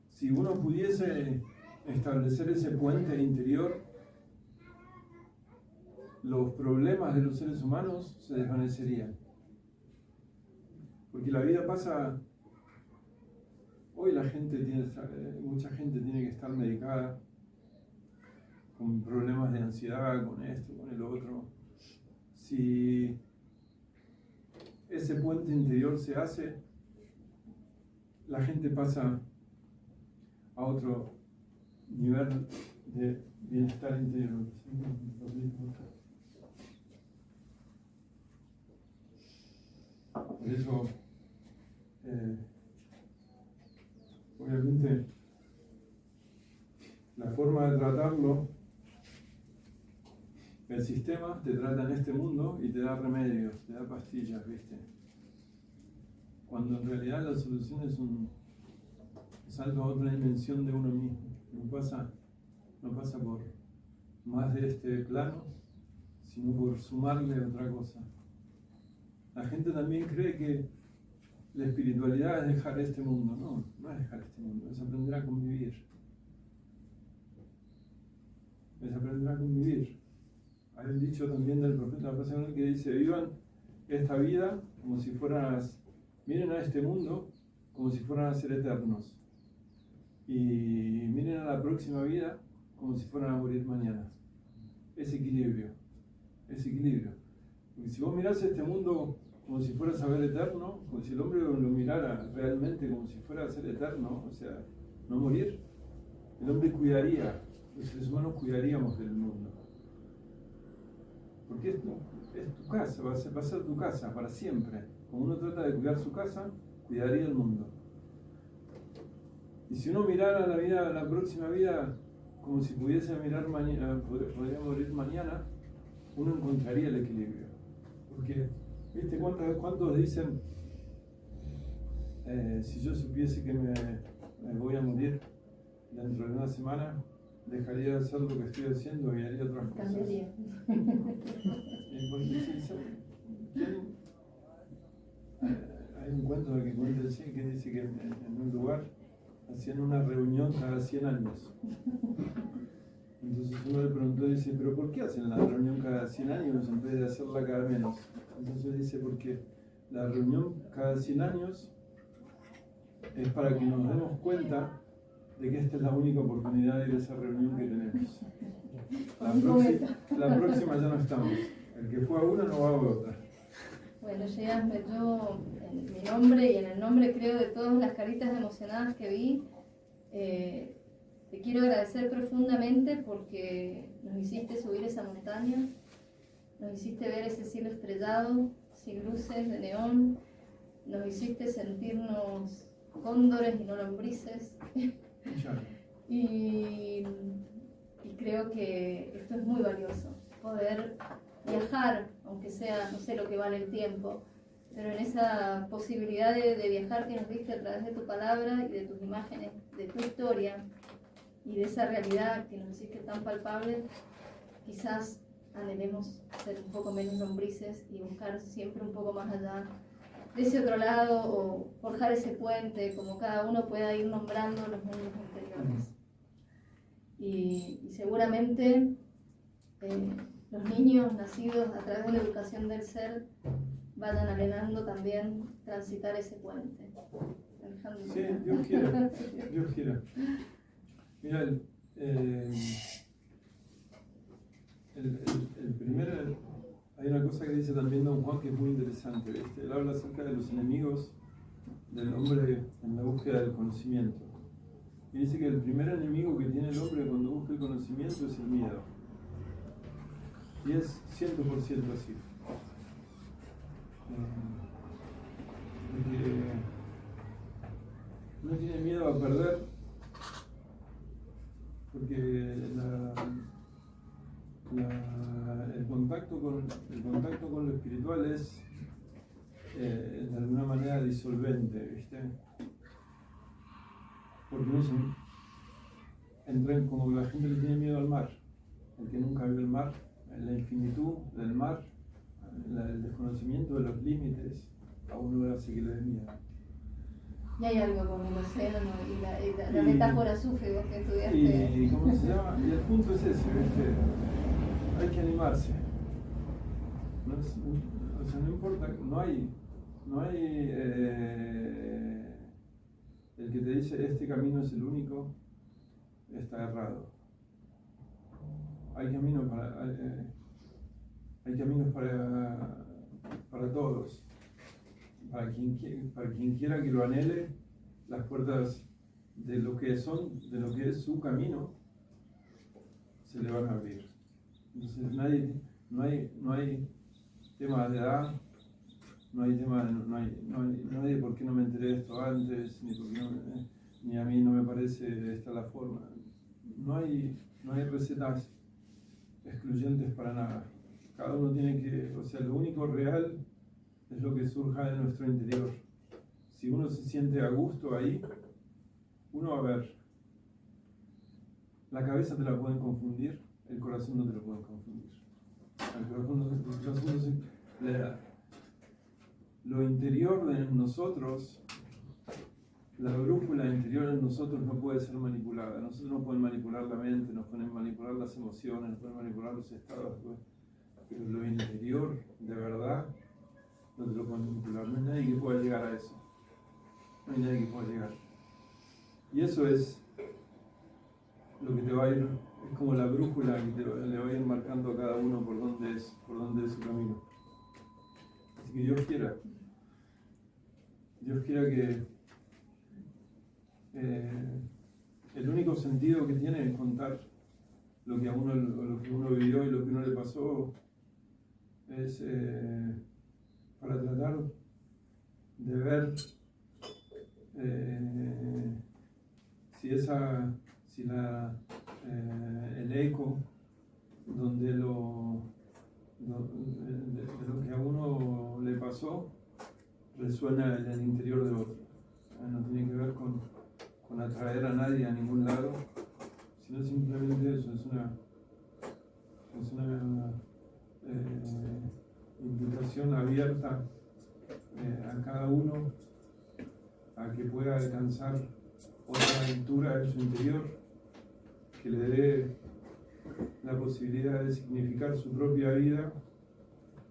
si uno pudiese establecer ese puente interior, los problemas de los seres humanos se desvanecerían. Porque la vida pasa... Hoy mucha gente tiene que estar medicada con problemas de ansiedad, con esto, con el otro. Si ese puente interior se hace, la gente pasa a otro nivel de bienestar interior. Por eso, obviamente, la forma de tratarlo, el sistema te trata en este mundo y te da remedios, te da pastillas, ¿viste? Cuando en realidad la solución es algo a otra dimensión de uno mismo. No pasa por más de este plano, sino por sumarle otra cosa. La gente también cree que la espiritualidad es dejar este mundo. No es dejar este mundo, es aprender a convivir. Es aprender a convivir. Hay un dicho también del profeta que dice: vivan esta vida como si miren a este mundo como si fueran a ser eternos. Y miren a la próxima vida como si fueran a morir mañana. Es equilibrio. Porque si vos mirás este mundo como si fuera a ser eterno, como si el hombre lo mirara realmente como si fuera a ser eterno, o sea, no morir, el hombre cuidaría, los seres humanos cuidaríamos del mundo. Porque es tu casa, va a ser tu casa para siempre. Como uno trata de cuidar su casa, cuidaría el mundo. Y si uno mirara la próxima vida como si pudiese mirar mañana, podría morir mañana, uno encontraría el equilibrio. Porque, ¿viste cuántos dicen, si yo supiese que me voy a morir dentro de una semana, dejaría de hacer lo que estoy haciendo y haría otras cosas. Cambiaría. Y porque hay un cuento que cuenta el Zen que dice que en un lugar hacían una reunión cada 100 años. Entonces uno le preguntó, dice, ¿pero por qué hacen la reunión cada 100 años en vez de hacerla cada menos? Entonces dice, porque la reunión cada 100 años es para que nos demos cuenta de que esta es la única oportunidad de ir a esa reunión que tenemos. La próxima ya no estamos. El que fue a una no va a otra. Bueno, Yeyasme, yo en mi nombre y en el nombre creo de todas las caritas emocionadas que vi, te quiero agradecer profundamente porque nos hiciste subir esa montaña, nos hiciste ver ese cielo estrellado, sin luces de neón, nos hiciste sentirnos cóndores y no lombrices. Y creo que esto es muy valioso, poder viajar, aunque sea, no sé lo que vale el tiempo, pero en esa posibilidad de viajar que nos diste a través de tu palabra y de tus imágenes, de tu historia y de esa realidad que nos hiciste tan palpable, quizás anhelemos ser un poco menos lombrices y buscar siempre un poco más allá de ese otro lado o forjar ese puente, como cada uno pueda ir nombrando los mundos interiores. Y seguramente los niños nacidos a través de la educación del ser vayan anhelando también transitar ese puente. Sí, Dios quiera, Dios quiera. Mira, el primer, hay una cosa que dice también Don Juan que es muy interesante, ¿viste? Él habla acerca de los enemigos del hombre en la búsqueda del conocimiento. Y dice que el primer enemigo que tiene el hombre cuando busca el conocimiento es el miedo. Y es 100% así. Porque no tiene miedo a perder, porque el contacto con lo espiritual es de alguna manera disolvente, ¿viste? Porque uno entra como la gente le tiene miedo al mar, el que nunca vio el mar, la infinitud del mar, el desconocimiento de los límites, a uno le hace que le dé miedo. Y hay algo con el océano y la metáfora sufi vos que estudiaste. Y ¿cómo se llama? Y el punto es ese, ¿viste? Hay que animarse. O sea, no importa, no hay el que te dice este camino es el único, está errado. Hay caminos para todos. Para quien quiera que lo anhele, las puertas de lo que es su camino se le van a abrir. Entonces no hay tema de edad, no hay de por qué no me enteré de esto antes, ni a mí no me parece esta la forma. No hay recetas excluyentes para nada. Cada uno tiene que, o sea, lo único real es lo que surja de nuestro interior. Si uno se siente a gusto ahí, uno va a ver. La cabeza te la pueden confundir, el corazón no te lo pueden confundir. Lo interior de nosotros, la brújula interior en nosotros no puede ser manipulada. Nosotros no podemos manipular la mente, nos pueden manipular las emociones, nos pueden manipular los estados, pero lo interior, de verdad, no te lo pueden manipular. No hay nadie que pueda llegar a eso. No hay nadie que pueda llegar. Y eso es lo que te va a ir, es como la brújula que le va a ir marcando a cada uno por dónde es su camino. Así que Dios quiera que el único sentido que tiene es contar lo que uno vivió y lo que uno le pasó es para tratar de ver el eco de lo que a uno le pasó resuena en el interior de otro. No tiene que ver con atraer a nadie a ningún lado, sino simplemente eso, es una invitación abierta a cada uno a que pueda alcanzar otra aventura en su interior que le dé la posibilidad de significar su propia vida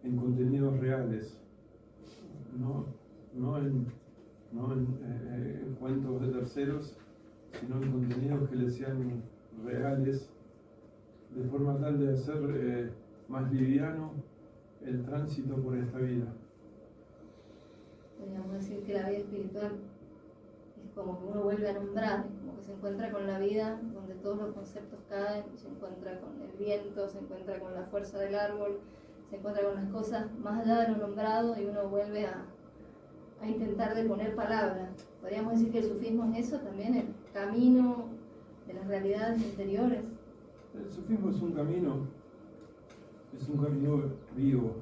en contenidos reales, no en cuentos de terceros, sino en contenidos que le sean reales, de forma tal de hacer más liviano el tránsito por esta vida. Podríamos decir que la vida espiritual es como que uno vuelve a nombrar, como que se encuentra con la vida donde todos los conceptos caen, se encuentra con el viento, se encuentra con la fuerza del árbol, se encuentra con las cosas más allá de lo nombrado y uno vuelve a intentar de poner palabras. Podríamos decir que el sufismo es eso también, el camino de las realidades interiores. El sufismo es un camino vivo,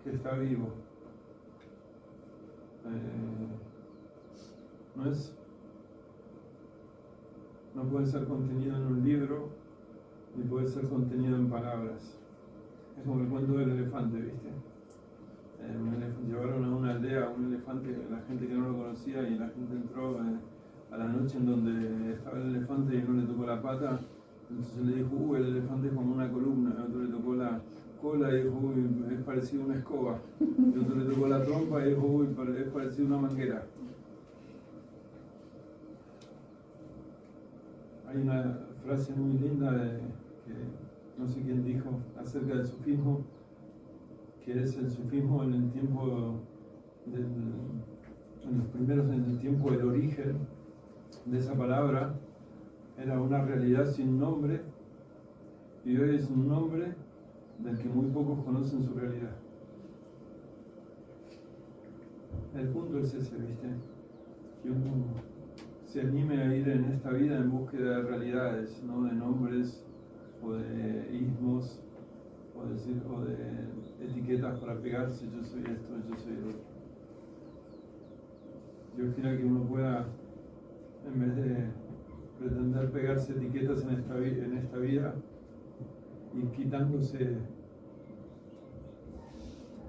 que está vivo. No puede ser contenido en un libro, ni puede ser contenido en palabras. Es como el cuento del elefante, ¿viste? Llevaron a una aldea un elefante, la gente que no lo conocía, y la gente entró a la noche en donde estaba el elefante y uno le tocó la pata. Entonces le dijo, el elefante es como una columna. El otro le tocó la cola y dijo, es parecido a una escoba. El otro le tocó la trompa y dijo, es parecido a una manguera. Hay una frase muy linda que no sé quién dijo acerca del sufismo, que es el sufismo en el tiempo en los primeros, en el tiempo del origen de esa palabra, era una realidad sin nombre, y hoy es un nombre del que muy pocos conocen su realidad. El punto es ese, ¿viste? Que uno se anime a ir en esta vida en búsqueda de realidades, no de nombres o de ismos o de etiquetas para pegarse, yo soy esto, yo soy el otro. Yo quisiera que uno pueda, en vez de pretender pegarse etiquetas en esta vida, ir quitándose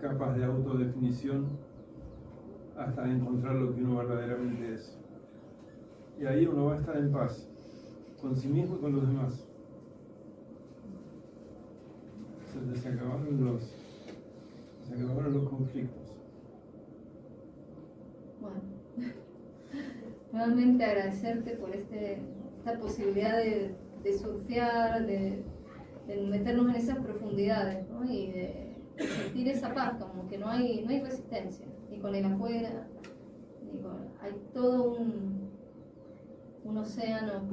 capas de autodefinición hasta encontrar lo que uno verdaderamente es. Y ahí uno va a estar en paz, con sí mismo y con los demás. Se acabaron los conflictos. Bueno, nuevamente agradecerte por esta posibilidad de surfear, de meternos en esas profundidades, ¿no? Y de sentir esa paz, como que no hay resistencia, ni con el afuera, hay todo un océano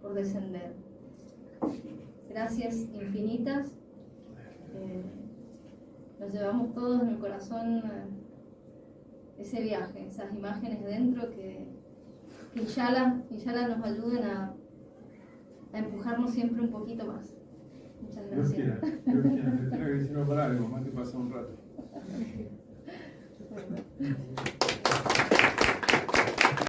por descender. Gracias infinitas. Nos llevamos todos en el corazón ese viaje, esas imágenes dentro que inshallah nos ayuden a empujarnos siempre un poquito más. Muchas gracias. Dios quiera que sirva para algo, más que pasar un rato.